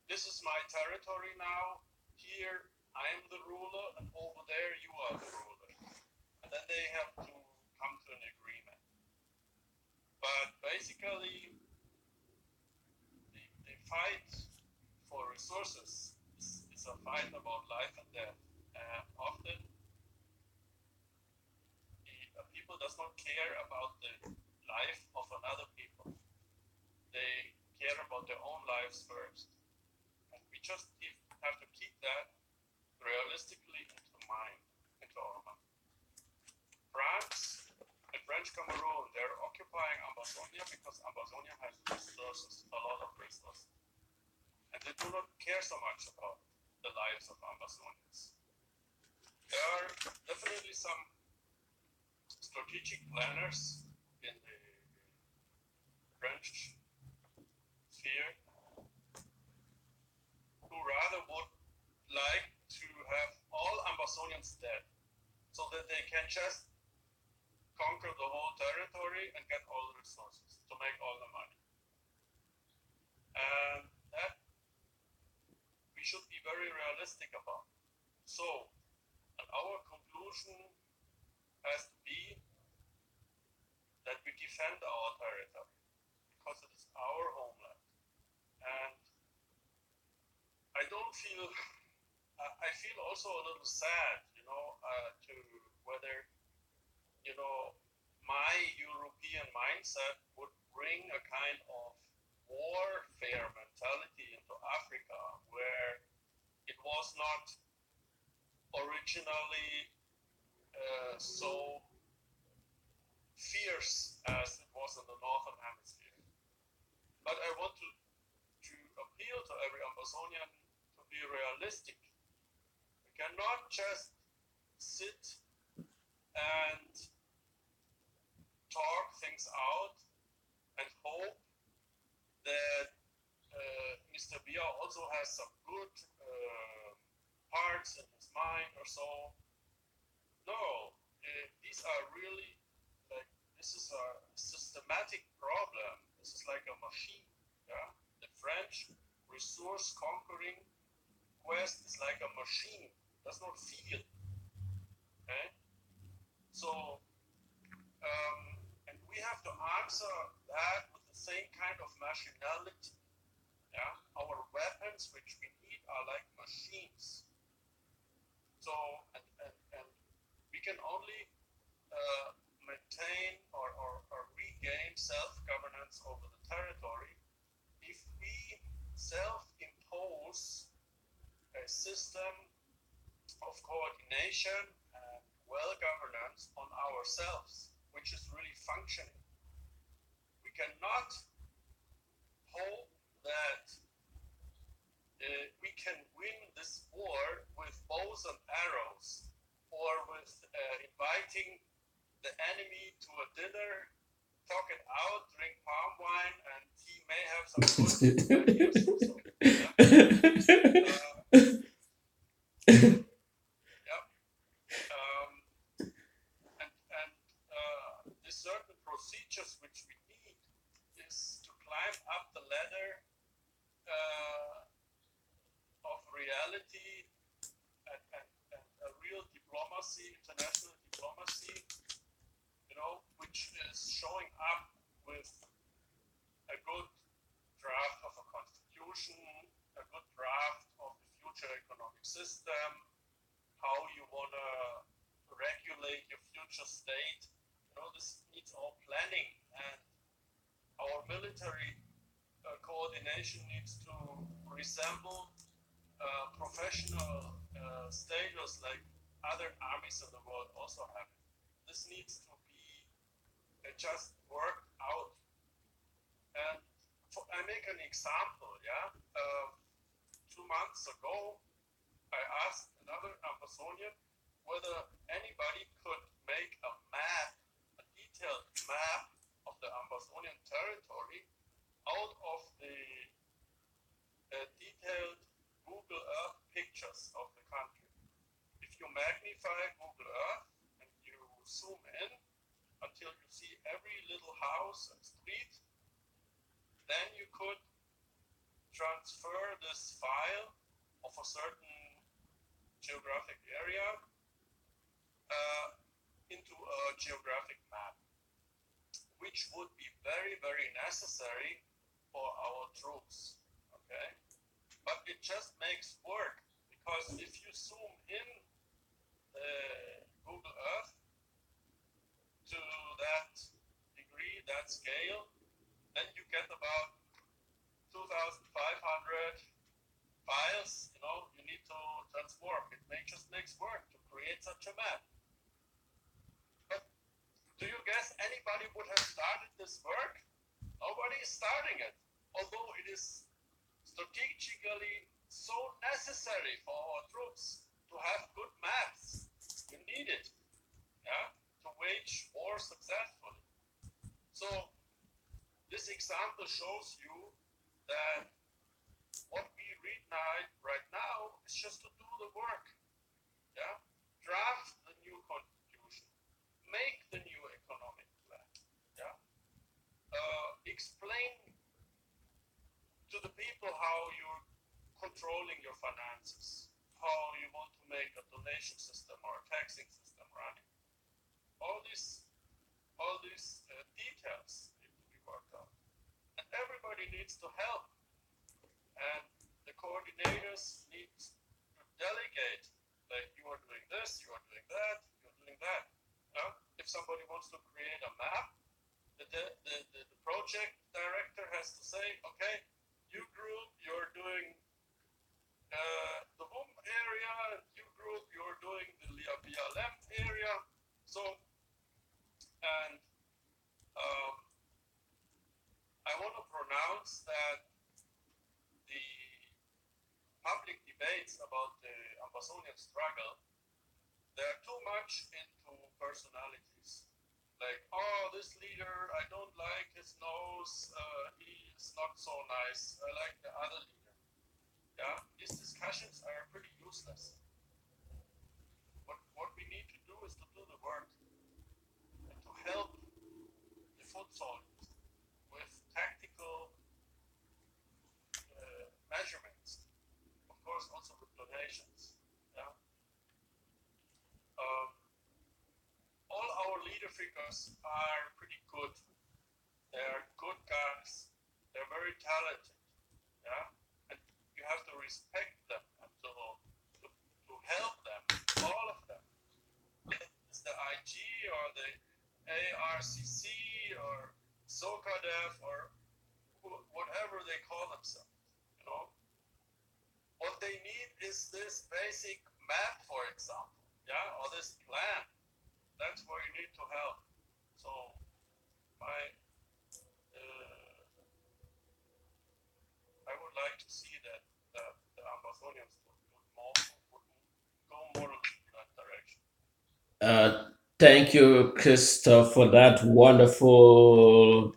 S2: this is my territory now, here I am the ruler, and over there you are the ruler. care about the life of another people. They care about their own lives first. And we just have to keep that realistically into mind, into our mind. France and French Cameroon, they're occupying Ambazonia because Ambazonia has resources, a lot of resources. And they do not care so much about the lives of Ambazonians. There are definitely some strategic planners in the French sphere who rather would like to have all Ambazonians dead so that they can just conquer the whole territory and get all the resources to make all the money. And that we should be very realistic about. So, and our conclusion has to be that we defend our territory because it is our homeland. And I don't feel, I feel also a little sad, to whether, my European mindset would bring a kind of warfare mentality into Africa where it was not originally so fierce as it was in the Northern Hemisphere. But I want to appeal to every Ambazonian to be realistic. We cannot just sit and talk things out and hope that Mr. Bia also has some good parts in his mind or so. No, these are really this is a systematic problem. This is like a machine. Yeah, the French resource conquering quest is like a machine. It does not feel. Okay, so and we have to answer that with the same kind of machinality. Yeah, our weapons which we need are like machines. So and we can only maintain or regain self-governance over the territory if we self-impose a system of coordination and well-governance on ourselves, which is really functioning. We cannot hope that we can win this war with bows and arrows or with inviting the enemy to a dinner, talk it out, drink palm wine, and he may have some good ideas also. Yeah. And the certain procedures which we need is to climb up the ladder of reality and a real diplomacy, international diplomacy, which is showing up with a good draft of a constitution, a good draft of the future economic system, how you want to regulate your future state. This needs all planning, and our military coordination needs to resemble professional status like other armies in the world also have. This needs to be just worked out. And I make an example. 2 months ago, I asked another Ambazonian whether anybody could make a detailed map of the Ambazonian territory out of the detailed Google Earth pictures of the country. If you magnify Google Earth and you zoom in until you see every little house and street, then you could transfer this file of a certain geographic area into a geographic map, which would be very, very necessary for our troops. Okay, but it just makes work because if you zoom in Google Earth to that scale, then you get about 2,500 files, you need to transform. It just makes work to create such a map. But do you guess anybody would have started this work? Nobody is starting it, although it is strategically so necessary for our troops to have good maps. You need it, yeah, to wage war successfully. So this example shows you that what we read right now is just to do the work. Yeah, draft the new constitution, make the new economic plan. Yeah, explain to the people how you're controlling your finances, how you want to make a donation system or a taxing system running. All these details need to be worked out, and everybody needs to help. And the coordinators need to delegate, like you are doing this, you are doing that, you're doing that. If somebody wants to create a map, the project director has to say, okay, you group, you're doing the WUM area, and you group, you're doing the BLM area. So, and I want to pronounce that the public debates about the Ambazonian struggle, they're too much into personalities. Like, oh, this leader, I don't like his nose, he's not so nice, I like the other leader. Yeah, these discussions are pretty useless. What we need to do is to do the work and to help the foot soldiers with tactical measurements, of course also with donations. Yeah. All our leader figures are pretty good. They're good guys. They're very talented. Yeah, and you have to respect them and to help them, all of them. It's the IG or the ARCC or SOCADEF or whatever they call themselves. What they need is this basic map, for example, yeah, or this plan. That's where you need to help. So I would like to see that the Ambazonians would go more in that direction.
S1: Thank you, Christoph, for that wonderful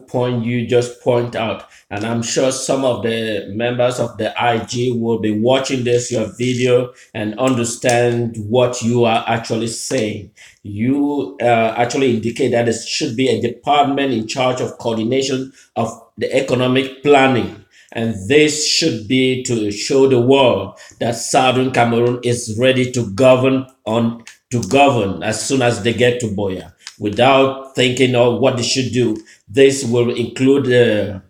S1: point you just point out. And I'm sure some of the members of the IG will be watching your video and understand what you are actually saying. You actually indicate that there should be a department in charge of coordination of the economic planning. And this should be to show the world that Southern Cameroon is ready to govern as soon as they get to Boya without thinking of what they should do. This will include the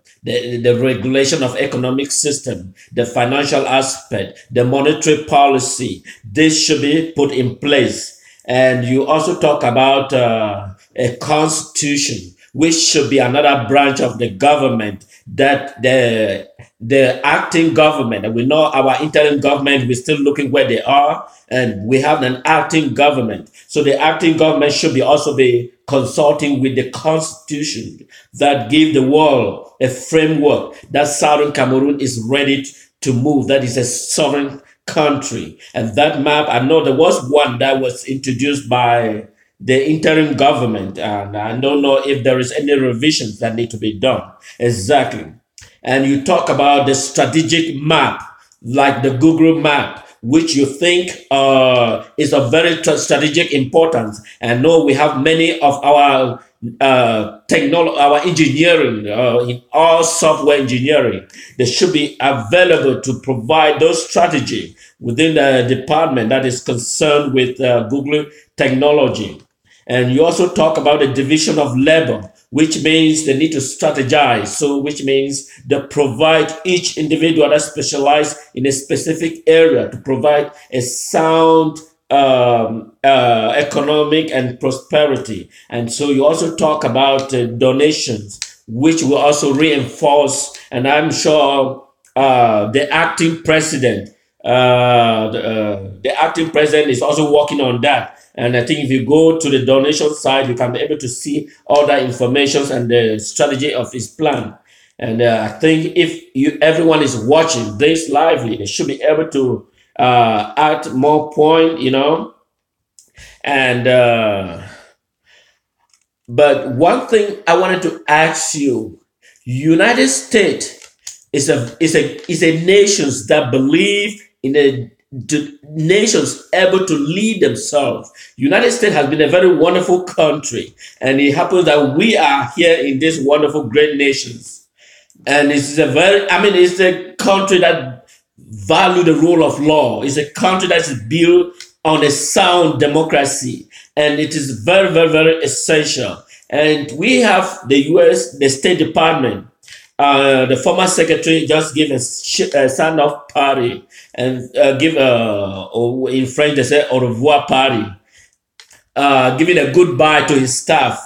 S1: regulation of economic system, the financial aspect, the monetary policy. This should be put in place. And you also talk about a constitution, which should be another branch of the government that the acting government, and we know our interim government, we're still looking where they are, and we have an acting government. So the acting government should be also be consulting with the constitution that give the world a framework that Southern Cameroon is ready to move. That is a sovereign country. And that map, I know there was one that was introduced by the interim government, and I don't know if there is any revisions that need to be done. Exactly. And you talk about the strategic map, like the Google map, which you think is of very strategic importance. And know we have many of our technology, our engineering, in all software engineering, they should be available to provide those strategy within the department that is concerned with Google technology. And you also talk about the division of labor, which means they need to strategize. So, which means they provide each individual that specializes in a specific area to provide a sound economic and prosperity. And so you also talk about donations, which will also reinforce, and I'm sure the acting president, the acting president is also working on that. And I think if you go to the donation side, you can be able to see all that information and the strategy of his plan. And I think if everyone is watching this lively, they should be able to add more point, And but one thing I wanted to ask you: United States is a nations that believe in nations able to lead themselves. United States has been a very wonderful country, and it happens that we are here in this wonderful great nations. And it's a country that value the rule of law. It's a country that is built on a sound democracy, and it is very, very, very essential. And we have the U.S., the State Department. The former secretary just gave a sign-off party and give or in French they say au revoir party, giving a goodbye to his staff.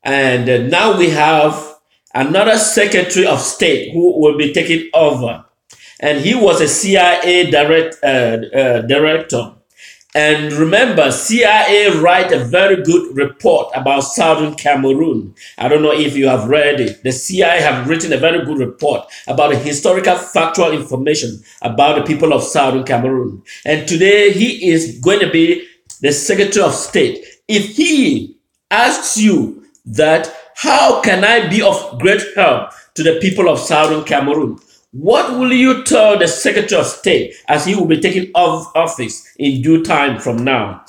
S1: And now we have another Secretary of State who will be taking over. And he was a CIA director. And remember, CIA write a very good report about Southern Cameroon. I don't know if you have read it. The CIA have written a very good report about the historical factual information about the people of Southern Cameroon. And today he is going to be the Secretary of State. If he asks you that, how can I be of great help to the people of Southern Cameroon? What will you tell the Secretary of State as he will be taking office in due time from now?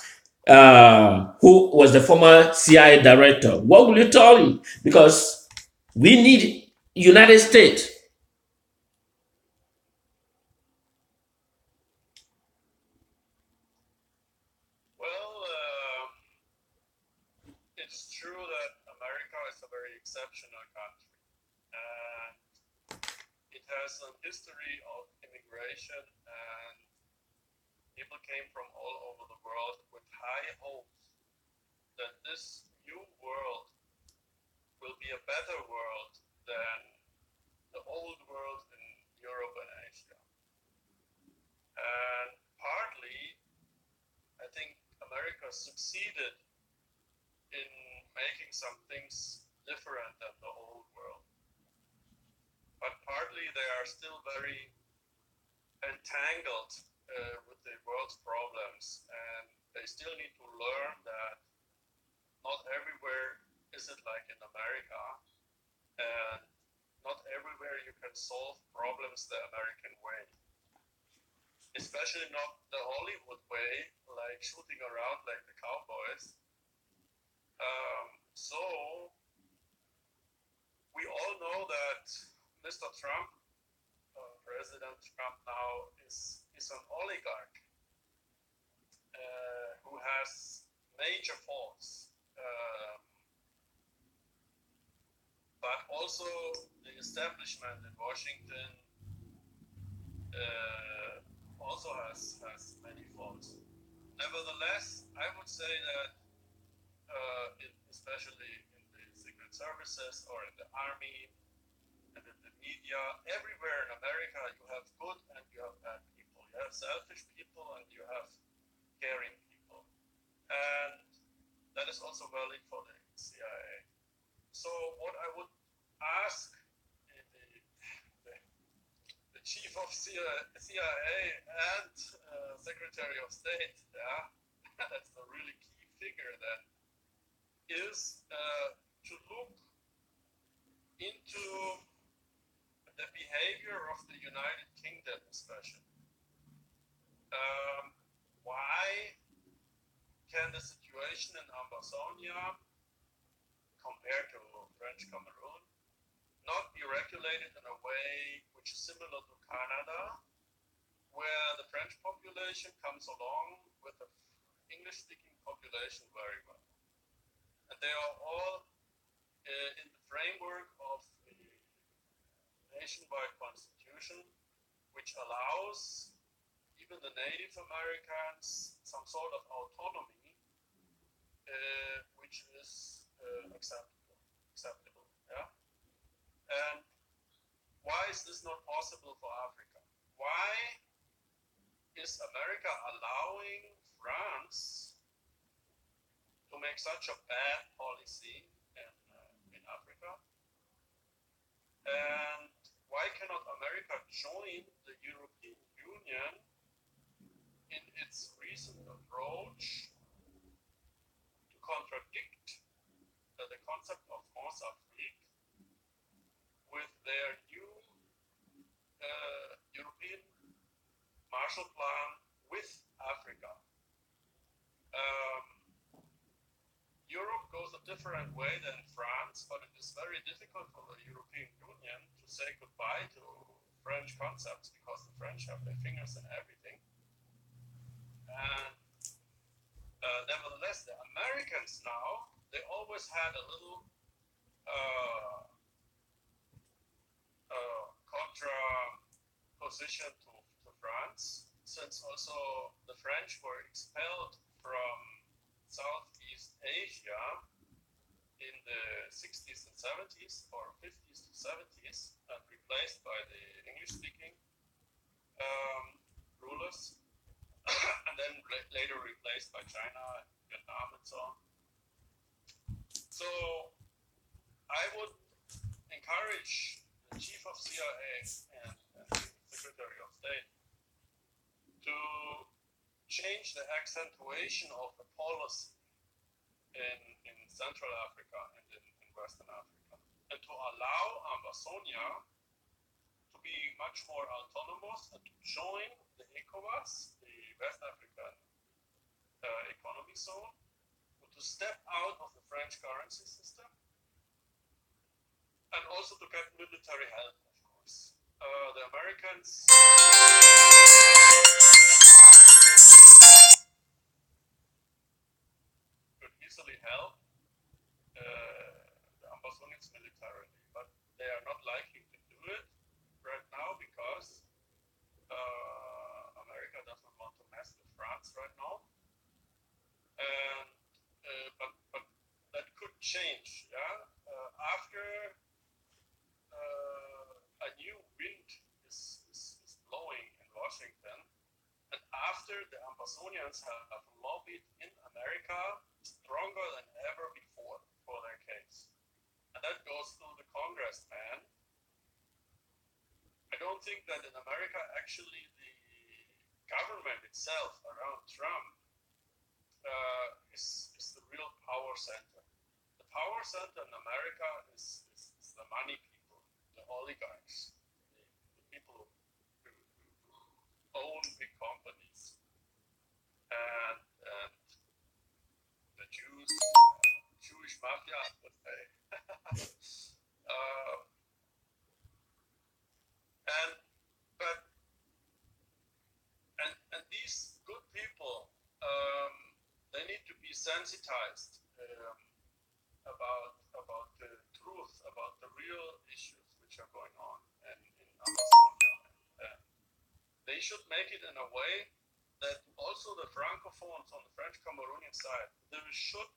S1: Who was the former CIA director? What will you tell him? Because we need United States.
S2: Well, it's true that America is a very exceptional country, and it has a history of immigration, and people came from all over the world with high hopes that this new world will be a better world than the old world in Europe and Asia. And partly, I think America succeeded in making some things different than the old world. But partly they are still very entangled with the world's problems, and they still need to learn that not everywhere is it like in America, and not everywhere you can solve problems the American way. Especially not the Hollywood way, like shooting around like the cowboys. So we all know that Mr. Trump, President Trump now, is an oligarch who has major faults. But also the establishment in Washington also has many faults. Nevertheless, I would say that especially in the secret services or in the army and in the media, everywhere in America you have good and you have bad people. You have selfish people and you have caring people. And that is also valid for the CIA. So what I would ask the chief of CIA and Secretary of State, yeah, that's the really key figure then, is to look into the behavior of the United Kingdom, especially. Why can the situation in Ambazonia, compared to French Cameroon, not be regulated in a way which is similar to Canada, where the French population comes along with the English-speaking population very well? And they are all in the framework of the nationwide constitution, which allows even the Native Americans some sort of autonomy, which is acceptable. Yeah. And why is this not possible for Africa? Why is America allowing France to make such a bad policy in Africa? And why cannot America join the European Union in its recent approach to contradict the concept of France-Afrique with their new European Marshall Plan with Africa? Um, Europe goes a different way than France, but it is very difficult for the European Union to say goodbye to French concepts because the French have their fingers in everything. And nevertheless, the Americans now, they always had a little contra position to France, since also the French were expelled from Southeast Asia in the 60s and 70s, or 50s to 70s, and replaced by the English-speaking rulers, and then later replaced by China, Vietnam, and so on. So I would encourage the chief of CIA and Secretary of State to change the accentuation of the policy in Central Africa and in Western Africa, and to allow Ambazonia to be much more autonomous and to join the ECOWAS, the West African Economic Zone, to step out of the French currency system, and also to get military help, of course. The Americans could easily help the Ambazonians militarily, but they are not likely to do it right now because America doesn't want to mess with France right now. And but that could change, yeah. After a new wind is blowing in Washington, and after the Ambazonians have lobbied in America stronger than ever before for their case, and that goes through the congressman. I don't think that in America actually the government itself around Trump is the real power center. The power center in America is the money people, the oligarchs, the people who own big companies, and the Jews, Jewish mafia, let's say. and but and these good people, they need to be sensitized about the truth, about the real issues which are going on in Amazonia. They should make it in a way that also the francophones on the French Cameroonian side, they should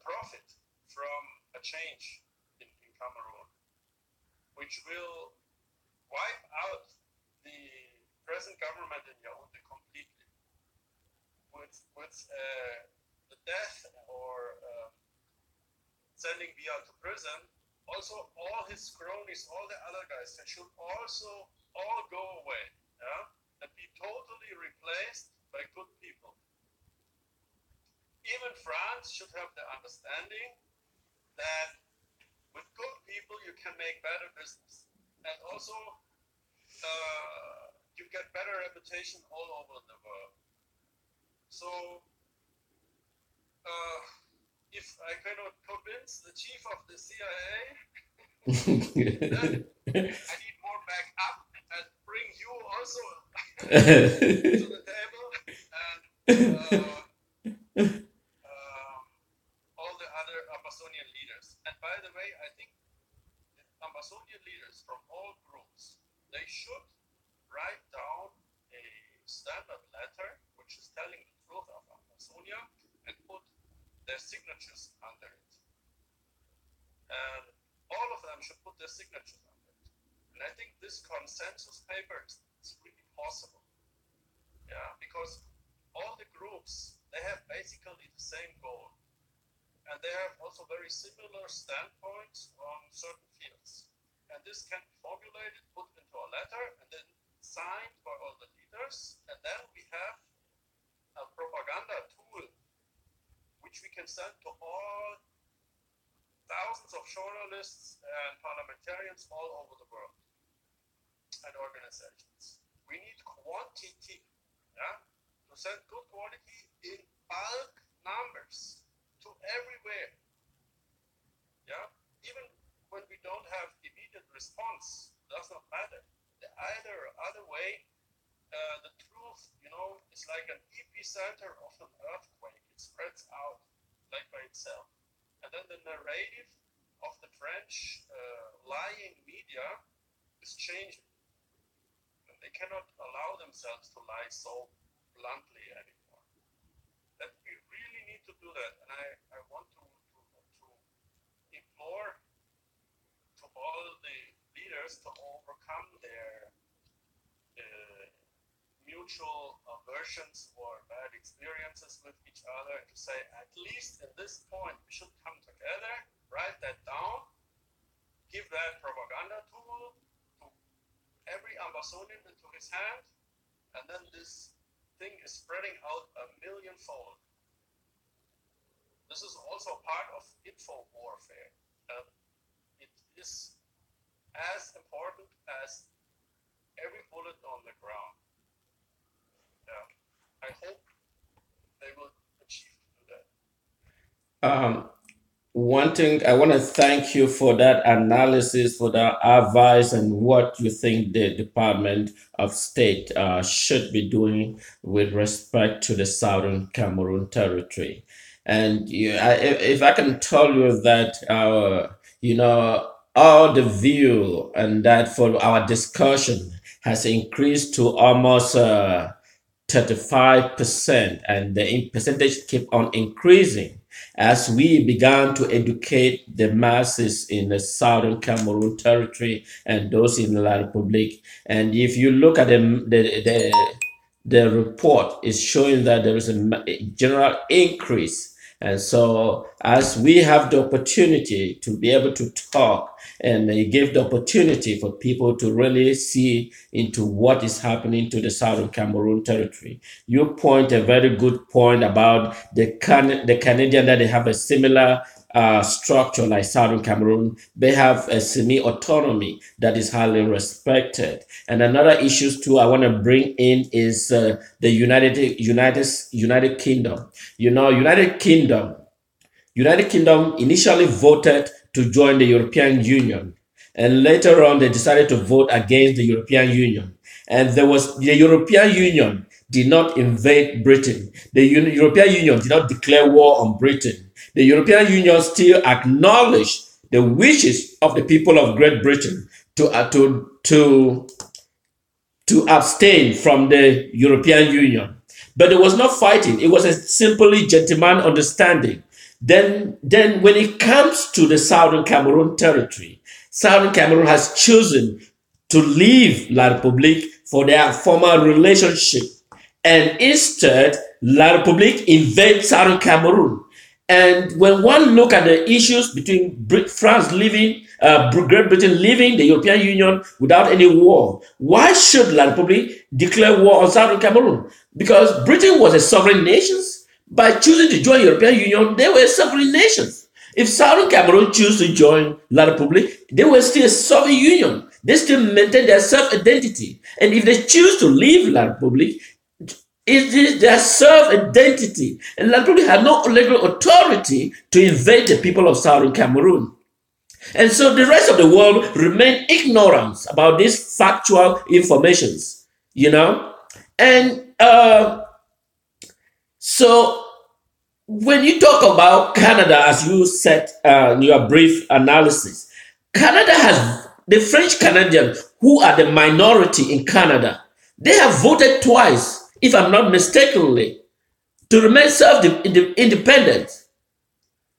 S2: profit from a change in Cameroon, which will wipe out the present government in Yaoundé completely, with the death or sending Biya to prison. Also, all his cronies, all the other guys, they should also all go away, yeah, and be totally replaced by good people. Even France should have the understanding that with good people you can make better business, and also you get better reputation all over the world. So if I cannot convince the chief of the CIA, then I need more backup and bring you also to the table, and all the other Ambazonian leaders. And by the way, I think the Ambazonian leaders from all groups, they should write down a standard letter which is telling the truth of Amazonia and put their signatures under it. And all of them should put their signatures under it. And I think this consensus paper is really possible. Yeah, because all the groups, they have basically the same goal. And they have also very similar standpoints on certain fields. And this can be formulated, put into a letter, and then signed by all the leaders. And then we have a propaganda tool which we can send to all thousands of journalists and parliamentarians all over the world and organizations. We need quantity, yeah, to send good quality in bulk numbers to everywhere. Yeah, even when we don't have immediate response, does not matter. The other way, the truth, is like an epicenter of an earthquake. It spreads out like by itself. And then the narrative of the French lying media is changing. And they cannot allow themselves to lie so bluntly anymore. That we really need to do that. And I want to implore to all the leaders to overcome their mutual aversions or bad experiences with each other and to say, at least at this point, we should come together, write that down, give that propaganda tool to every Ambazonian into his hand, and then this thing is spreading out a millionfold. This is also part of info warfare. It is as important as every bullet on the ground. I hope they will achieve to do that.
S1: One thing I want to thank you for that analysis, for that advice, and what you think the Department of State should be doing with respect to the Southern Cameroon territory. And if I can tell you that, all the view and that for our discussion has increased to almost 35%, and the percentage keep on increasing as we began to educate the masses in the Southern Cameroon territory and those in La Republique. And if you look at the report, is showing that there is a general increase. And so as we have the opportunity to be able to talk and give the opportunity for people to really see into what is happening to the Southern Cameroon territory. You point a very good point about the Canadian, that they have a similar structure like Southern Cameroon. They have a semi-autonomy that is highly respected. And another issue too I want to bring in is the United Kingdom. United Kingdom initially voted to join the European Union, and later on they decided to vote against the European Union. And the European Union did not invade Britain. The European Union did not declare war on Britain. The European Union still acknowledged the wishes of the people of Great Britain to abstain from the European Union. But it was not fighting. It was a simply gentleman understanding. Then when it comes to the Southern Cameroon territory, Southern Cameroon has chosen to leave La Republique for their former relationship. And instead, La Republique invades Southern Cameroon. And when one look at the issues between France leaving, Great Britain leaving the European Union without any war, why should La Republique declare war on Southern Cameroon? Because Britain was a sovereign nation. By choosing to join the European Union, they were sovereign nations. If Southern Cameroon choose to join La Republique, they were still a sovereign union. They still maintain their self-identity. And if they choose to leave La Republique, it is their self-identity. And La Republique had no legal authority to invade the people of Southern Cameroon. And so the rest of the world remain ignorant about these factual informations, And so when you talk about Canada, as you said in your brief analysis, Canada has the French Canadians, who are the minority in Canada. They have voted twice, if I'm not mistakenly, to remain self-independent.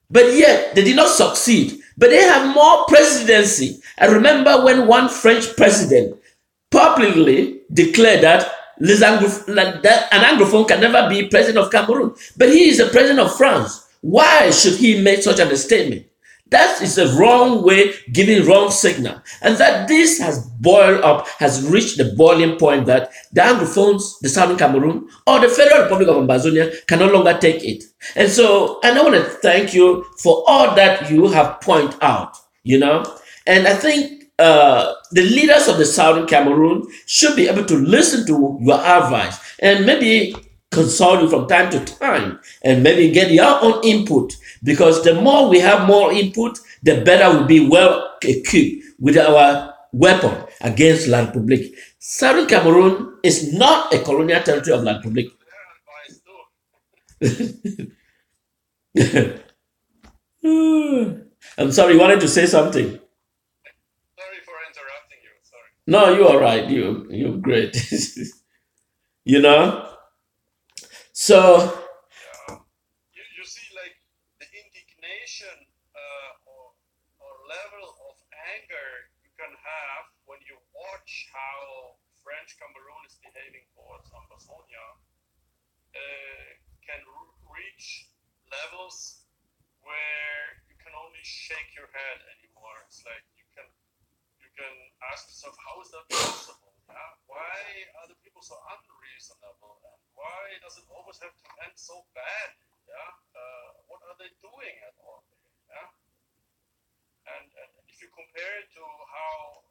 S1: But yet they did not succeed. But they have more presidency. I remember when one French president publicly declared that an Anglophone can never be president of Cameroon. But he is the president of France. Why should he make such a statement? That is a wrong way, giving wrong signal. And that this has boiled up, has reached the boiling point that the Anglophones, the Southern Cameroon, or the Federal Republic of Ambazonia can no longer take it. And I want to thank you for all that you have pointed out, you know. And I think the leaders of the Southern Cameroon should be able to listen to your advice and maybe consult you from time to time and maybe get your own input, because the more we have more input, the better we'll be well equipped with our weapon against La Republique. Southern Cameroon is not a colonial territory of La Republique. I'm sorry, you wanted to say something.
S2: Sorry for interrupting you. Sorry.
S1: No, you're all right. You're great. you know. So
S2: Yeah. You see, like the indignation or level of anger you can have when you watch how French Cameroon is behaving towards Ambazonia can reach levels where you can only shake your head anymore. It's like you can ask yourself, how is that possible? Yeah? Why are the people so unreasonable? And why does it always have to end so badly? Yeah? What are they doing at all? Yeah? And if you compare it to how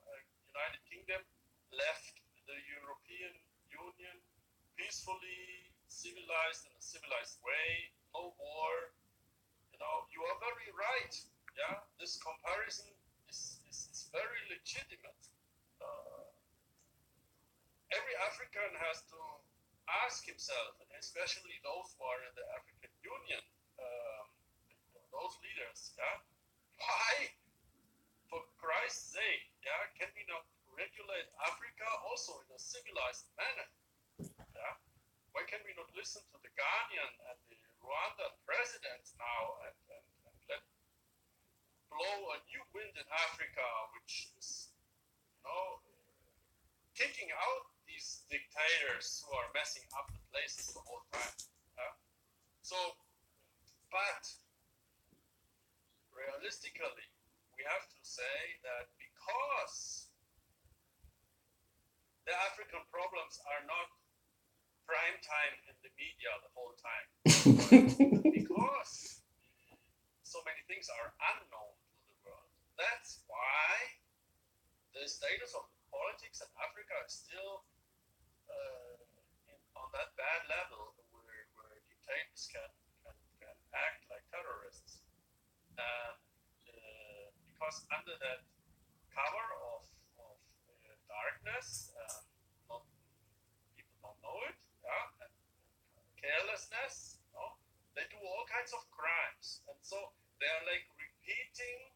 S2: United Kingdom left the European Union peacefully, civilized in a civilized way, no war, you are very right. Yeah, this comparison is very legitimate. Every African has to ask himself, and especially those who are in the African Union, those leaders, yeah, why, for Christ's sake, yeah, can we not regulate Africa also in a civilized manner? Yeah, why can we not listen to the Ghanaian and the Rwandan presidents now and let blow a new wind in Africa, which is, kicking out these dictators who are messing up the places the whole time. So, but realistically, we have to say that because the African problems are not prime time in the media the whole time, because so many things are unknown to the world. That's why the status of politics in Africa is still on that bad level where dictators can act like terrorists. Because under that cover of darkness, not, people don't know it, yeah, and carelessness, they do all kinds of crimes. And so they're like repeating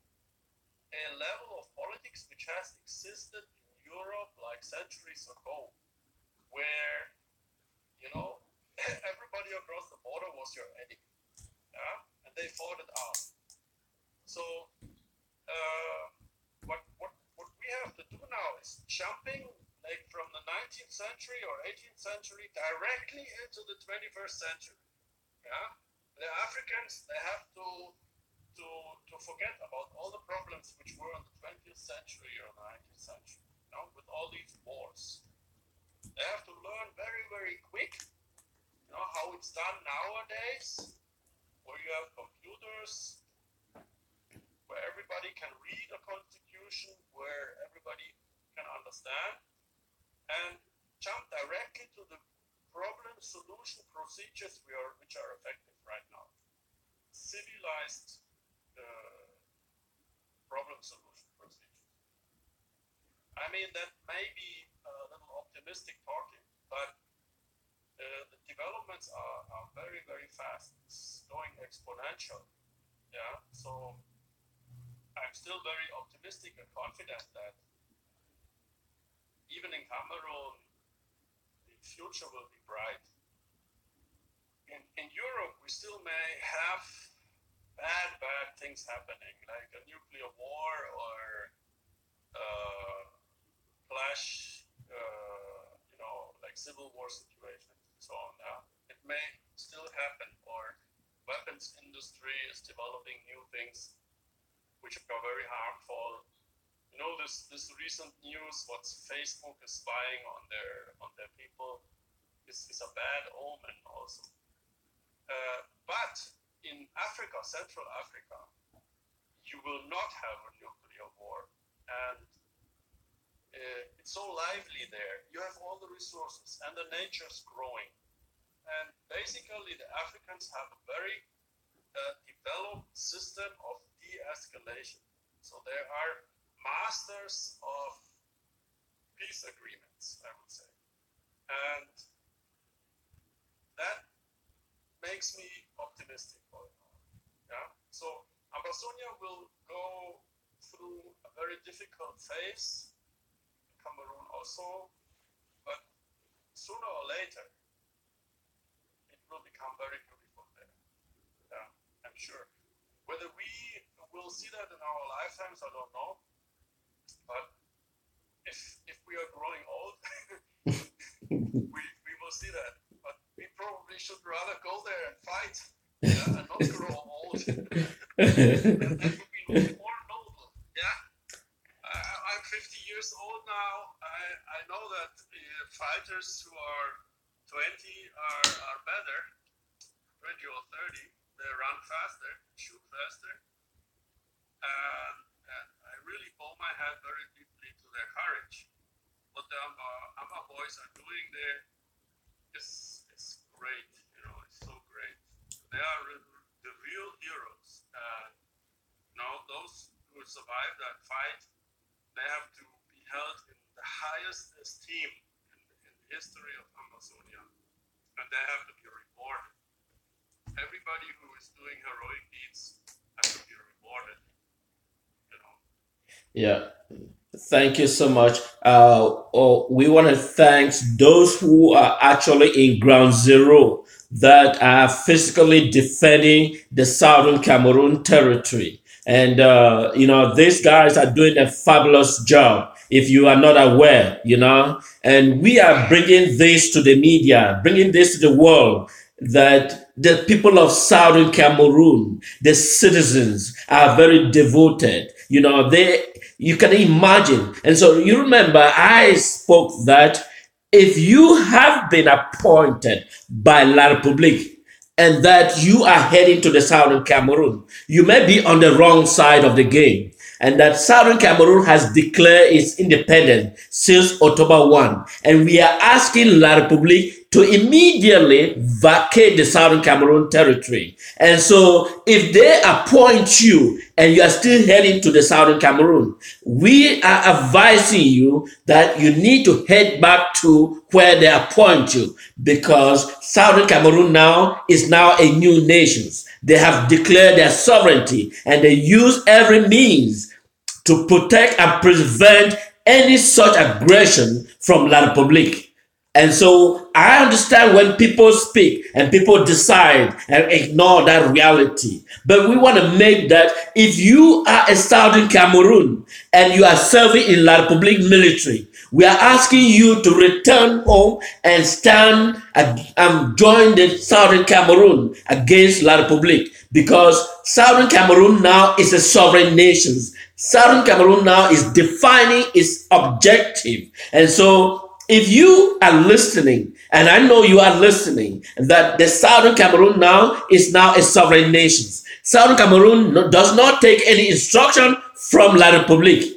S2: a level of politics which has existed in Europe like centuries ago, where everybody across the border was your enemy, yeah, and they fought it out. So what we have to do now is jumping like from the 19th century or 18th century directly into the 21st century. Yeah, the Africans, they have to forget about all the problems which were in the 20th century or 19th century, with all these wars. They have to learn very, very quick, how it's done nowadays, where you have computers, where everybody can read a constitution, where everybody can understand, and jump directly to the problem solution procedures which are effective right now. Civilized problem solution procedures. I mean, that may be a little optimistic talking, but the developments are very, very fast. It's going exponential. Yeah, so I'm still very optimistic and confident that even in Cameroon, future will be bright. In Europe, we still may have bad things happening, like a nuclear war or clash, like civil war situations and so on. It may still happen, or weapons industry is developing new things which are very harmful. This recent news, what Facebook is spying on their people, is a bad omen also. But in Africa, Central Africa, you will not have a nuclear war, and it's so lively there. You have all the resources, and the nature's growing. And basically, the Africans have a very developed system of de-escalation. So they are masters of peace agreements, I would say. And that makes me optimistic for it. Yeah. So Ambazonia will go through a very difficult phase, Cameroon also, but sooner or later it will become very beautiful there. Yeah, I'm sure. Whether we will see that in our lifetimes, I don't know. But if we are growing old, we will see that. But we probably should rather go there and fight, yeah, and not grow old. That would be more noble. Yeah. I'm 50 years old now. I know that fighters who are 20 are better, 20 or 30. They run faster, shoot faster. And I really bow my head very deeply to their courage. What the Amba boys are doing there is great. It's so great. They are the real heroes. Those who survive that fight, they have to be held in the highest esteem in the history of Amazonia, and they have to be rewarded. Everybody who is doing heroic deeds has to be rewarded.
S1: Yeah. Thank you so much. We want to thank those who are actually in ground zero that are physically defending the southern Cameroon territory. And, these guys are doing a fabulous job if you are not aware. And we are bringing this to the media, bringing this to the world that the people of southern Cameroon, the citizens, are very devoted. You can imagine. And so you remember I spoke that if you have been appointed by La Republique and that you are heading to the southern Cameroon, you may be on the wrong side of the game. And that southern Cameroon has declared its independence since October 1. And we are asking La Republique to immediately vacate the southern Cameroon territory. And so if they appoint you and you are still heading to the southern Cameroon, we are advising you that you need to head back to where they appoint you, because southern Cameroon now is now a new nation. They have declared their sovereignty and they use every means to protect and prevent any such aggression from La Republique. And so I understand when people speak and people decide and ignore that reality. But we want to make that if you are a Southern Cameroon and you are serving in La Republique military, we are asking you to return home and stand and join the Southern Cameroon against La Republique, because Southern Cameroon now is a sovereign nation. Southern Cameroon now is defining its objective. And so if you are listening, and I know you are listening, that the Southern Cameroon now is now a sovereign nation. Southern Cameroon does not take any instruction from La Republique.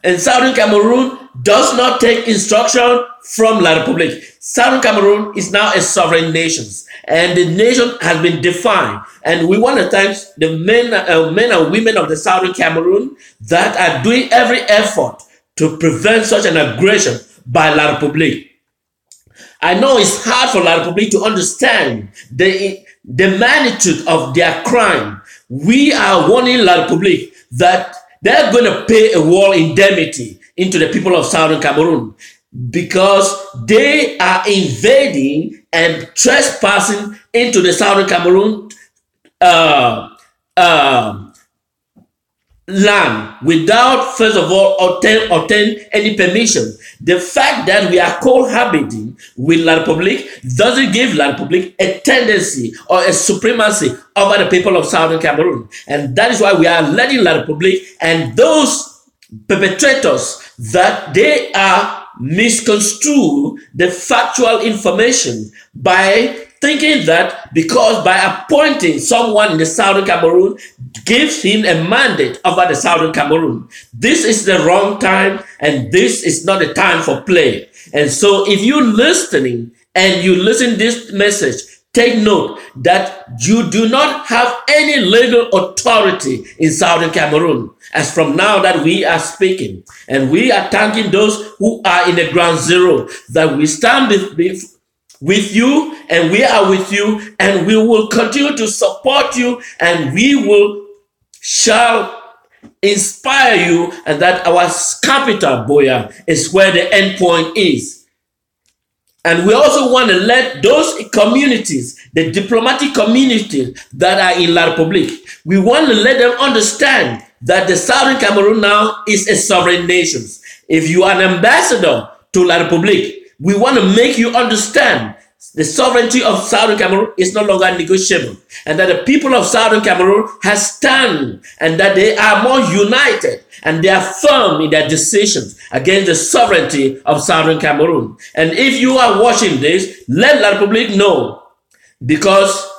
S1: And Southern Cameroon does not take instruction from La Republique. Southern Cameroon is now a sovereign nation, and the nation has been defined. And we want to thank the men and women of the Southern Cameroon that are doing every effort to prevent such an aggression by La Republique. I know it's hard for La Republique to understand the magnitude of their crime. We are warning La Republique that they're going to pay a war indemnity into the people of Southern Cameroon. because they are invading and trespassing into the southern Cameroon uh, uh, land without first of all obtain any permission. The fact that we are cohabiting with La Republique doesn't give La Republique a tendency or a supremacy over the people of Southern Cameroon. And that is why we are letting La Republique and those perpetrators that they are misconstrue the factual information by thinking that because by appointing someone in the southern Cameroon gives him a mandate over the southern Cameroon. This is the wrong time and this is not the time for play. And so if you're listening and you listen to this message, take note that you do not have any legal authority in southern Cameroon as from now that we are speaking. And we are thanking those who are in the ground zero that we stand with you and we are with you and we will continue to support you and we will shall inspire you and that our capital Boya is where the end point is. And we also want to let those communities, the diplomatic communities that are in La Republique, we want to let them understand that the Southern Cameroon now is a sovereign nation. If you are an ambassador to La Republique, we want to make you understand the sovereignty of Southern Cameroon is no longer negotiable, and that the people of Southern Cameroon has stand, and that they are more united, and they are firm in their decisions against the sovereignty of Southern Cameroon. And if you are watching this, let La Republique know, because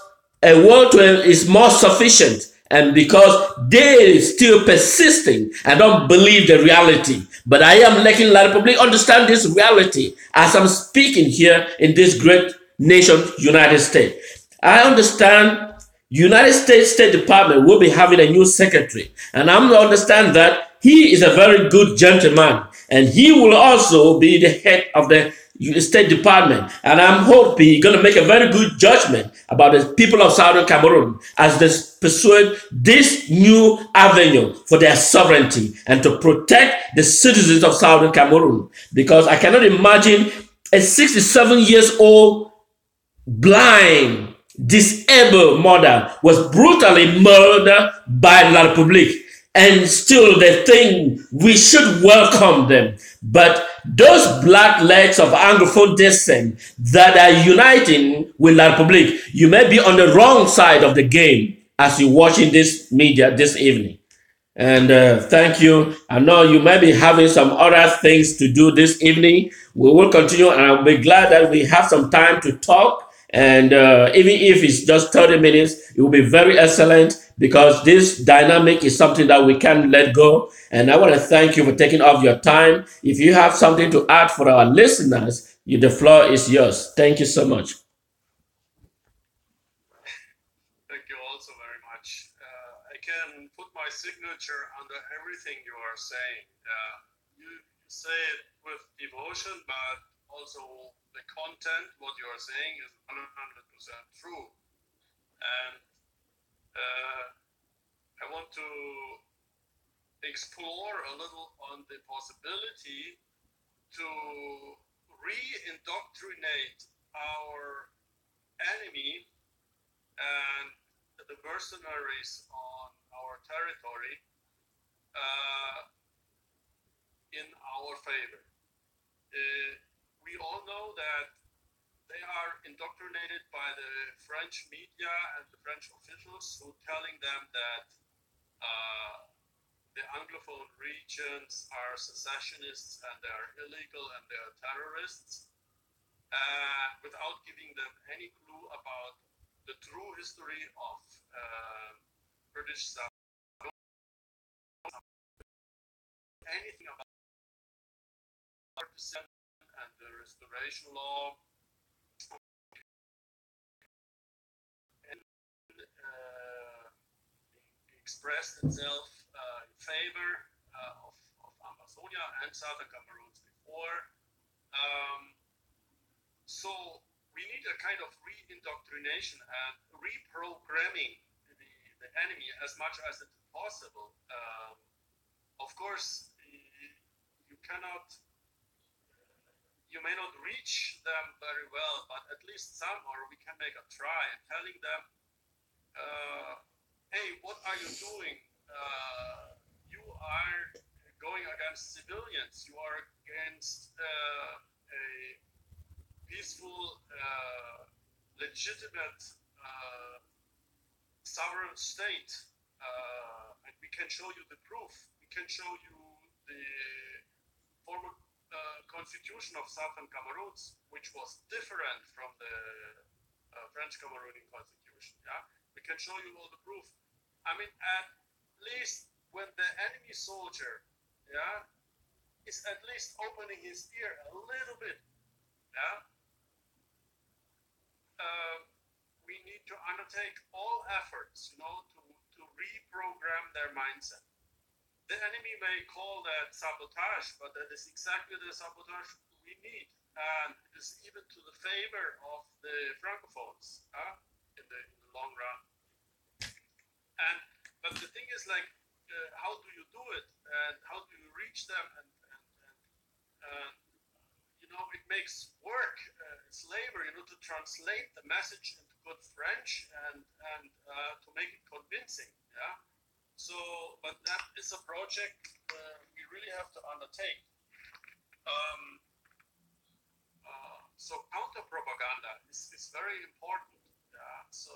S1: a word to him is more sufficient, and because they still persisting and don't believe the reality. But I am letting La Republique understand this reality as I'm speaking here in this great nation, United States. I understand United States State Department will be having a new secretary, and I'm to understand that he is a very good gentleman, and he will also be the head of the State Department. And I'm hoping he's going to make a very good judgment about the people of Southern Cameroon as they pursue this new avenue for their sovereignty and to protect the citizens of Southern Cameroon. Because I cannot imagine a 67 years old blind, disabled mother was brutally murdered by La Republique. And still they think we should welcome them. But those black legs of Anglophone descent that are uniting with La Republique, you may be on the wrong side of the game as you're watching this media this evening. And thank you. I know you might be having some other things to do this evening. We will continue, and I'll be glad that we have some time to talk. And even if it's just 30 minutes, it will be very excellent because this dynamic is something that we can't let go. And I want to thank you for taking off your time. If you have something to add for our listeners, the floor is yours. Thank you so much.
S2: Thank you also very much. I can put my signature under everything you are saying. You say it with devotion, but also the content, what you are saying, is 100% true. And I want to explore a little on the possibility to re-indoctrinate our enemy and the mercenaries on our territory in our favor. We all know that they are indoctrinated by the French media and the French officials who telling them that the Anglophone regions are secessionists and they are illegal and they are terrorists, without giving them any clue about the true history of British South, anything about and the restoration law, and expressed itself in favor of Ambazonia and Southern Cameroon before. So we need a kind of re-indoctrination and reprogramming the enemy as much as it's possible. Of course, you cannot you may not reach them very well, but at least some, or we can make a try, telling them, hey, what are you doing? You are going against civilians. You are against a peaceful, legitimate, sovereign state. And we can show you the proof. We can show you the former constitution of Southern Cameroon, which was different from the French Cameroonian constitution. Yeah, we can show you all the proof. I mean, at least when the enemy soldier, yeah, is at least opening his ear a little bit, yeah, we need to undertake all efforts, to reprogram their mindset. The enemy may call that sabotage, but that is exactly the sabotage we need. And it is even to the favor of the Francophones in the long run. But the thing is, like, how do you do it? And how do you reach them? And it makes work. It's labor, to translate the message into good French and to make it convincing. Yeah. So, but that is a project we really have to undertake. So counter propaganda is very important. Yeah. So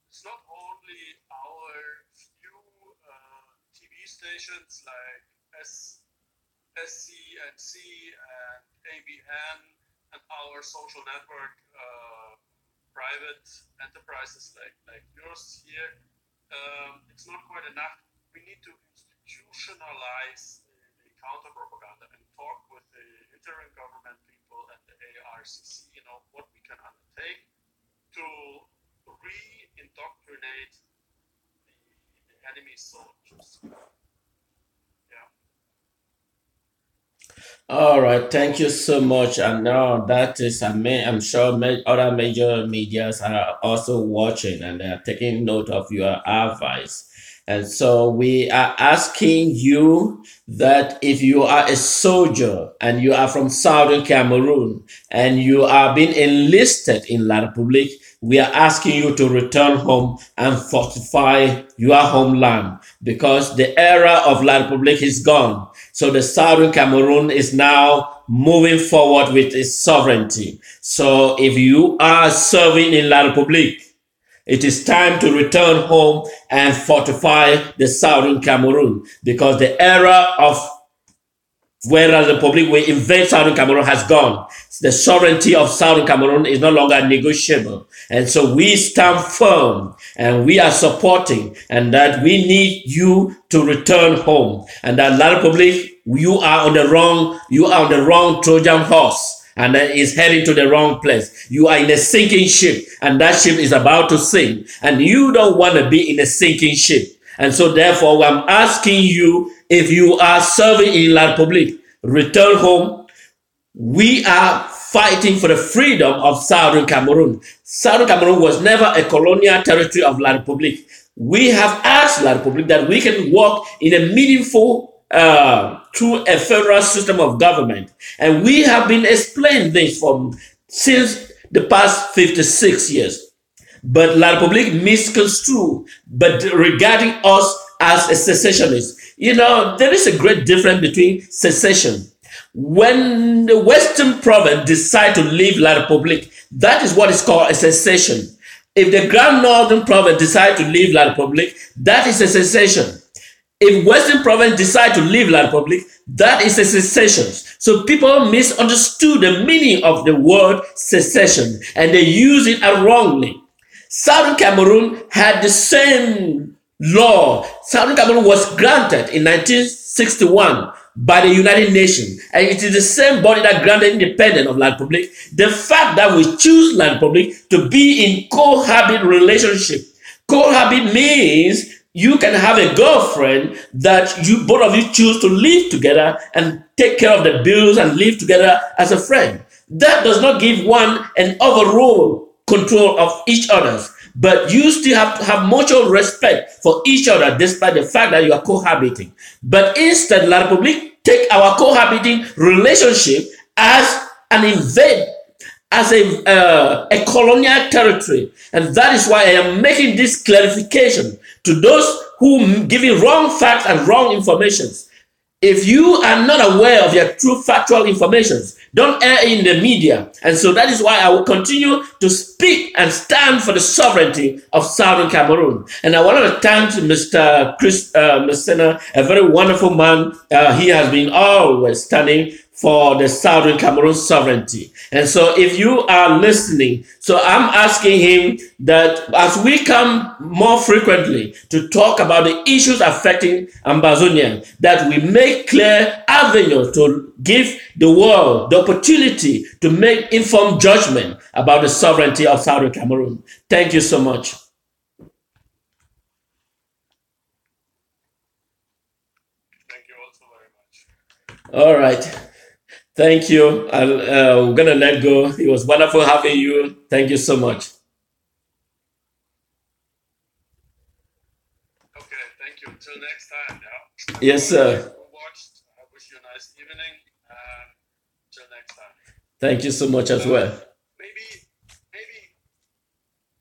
S2: it's not only our few TV stations like SCNC and ABN and our social network private enterprises like yours here. It's not quite enough. We need to institutionalize the counter propaganda and talk with the interim government people and the ARCC, what we can undertake to re-indoctrinate the enemy soldiers. Yeah.
S1: All right, thank you so much. And now that is, I'm sure other major medias are also watching and they are taking note of your advice. And so we are asking you that if you are a soldier and you are from Southern Cameroon and you are being enlisted in La Republique, we are asking you to return home and fortify your homeland because the era of La Republique is gone. So the Southern Cameroon is now moving forward with its sovereignty. So if you are serving in La Republique, it is time to return home and fortify the Southern Cameroon because the era of whereas the Republic will invade Southern Cameroon has gone. The sovereignty of Southern Cameroon is no longer negotiable. And so we stand firm and we are supporting and that we need you to return home. And that La Republic, you are on the wrong Trojan horse. And that is heading to the wrong place. You are in a sinking ship, and that ship is about to sink. And you don't want to be in a sinking ship. And so therefore, I'm asking you, if you are serving in La Republique, return home. We are fighting for the freedom of Southern Cameroon. Southern Cameroon was never a colonial territory of La Republique. We have asked La Republique that we can work in a meaningful through a federal system of government. And we have been explaining this since the past 56 years. But La Republique misconstrued, but regarding us as a secessionist. There is a great difference between secession. When the Western province decide to leave La Republique, that is what is called a secession. If the Grand Northern province decide to leave La Republique, that is a secession. If Western province decide to leave La Republique, that is a secession. So people misunderstood the meaning of the word secession and they use it wrongly. Southern Cameroon had the same law. Southern Cameroon was granted in 1961 by the United Nations, and it is the same body that granted independence of La Republique. The fact that we choose La Republique to be in cohabit relationship. Cohabit means you can have a girlfriend that you both of you choose to live together and take care of the bills and live together as a friend. That does not give one an overall control of each other's, but you still have to have mutual respect for each other despite the fact that you are cohabiting. But instead, La Republique take our cohabiting relationship as and invade as a colonial territory. And that is why I am making this clarification to those who giving wrong facts and wrong information. If you are not aware of your true factual information, don't air in the media. And so that is why I will continue to speak and stand for the sovereignty of Southern Cameroon. And I want to thank Mr. Chris Messina, a very wonderful man. He has been always standing for the Southern Cameroon sovereignty. And so if you are listening, so I'm asking him that as we come more frequently to talk about the issues affecting Ambazonian, that we make clear avenues to give the world the opportunity to make informed judgment about the sovereignty of Southern Cameroon. Thank you so much.
S2: Thank you also very much.
S1: All right. Thank you. We're going to let go. It was wonderful having you. Thank you so much.
S2: Okay, thank you. Till next time. Yeah.
S1: Yes,
S2: Everybody
S1: sir.
S2: who watched, I wish you a nice evening. And till next time.
S1: Thank you so much as
S2: Uh,
S1: well.
S2: maybe, maybe.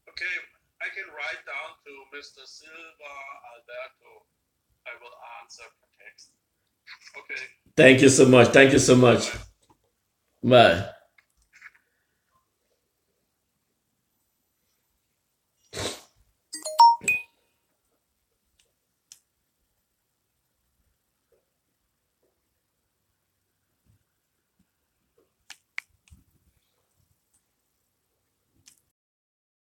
S2: Okay, I can write down to Mr. Silva Alberto. I will answer per text. Okay.
S1: Thank you so much. Thank you so much.
S2: Bye.
S1: Bye.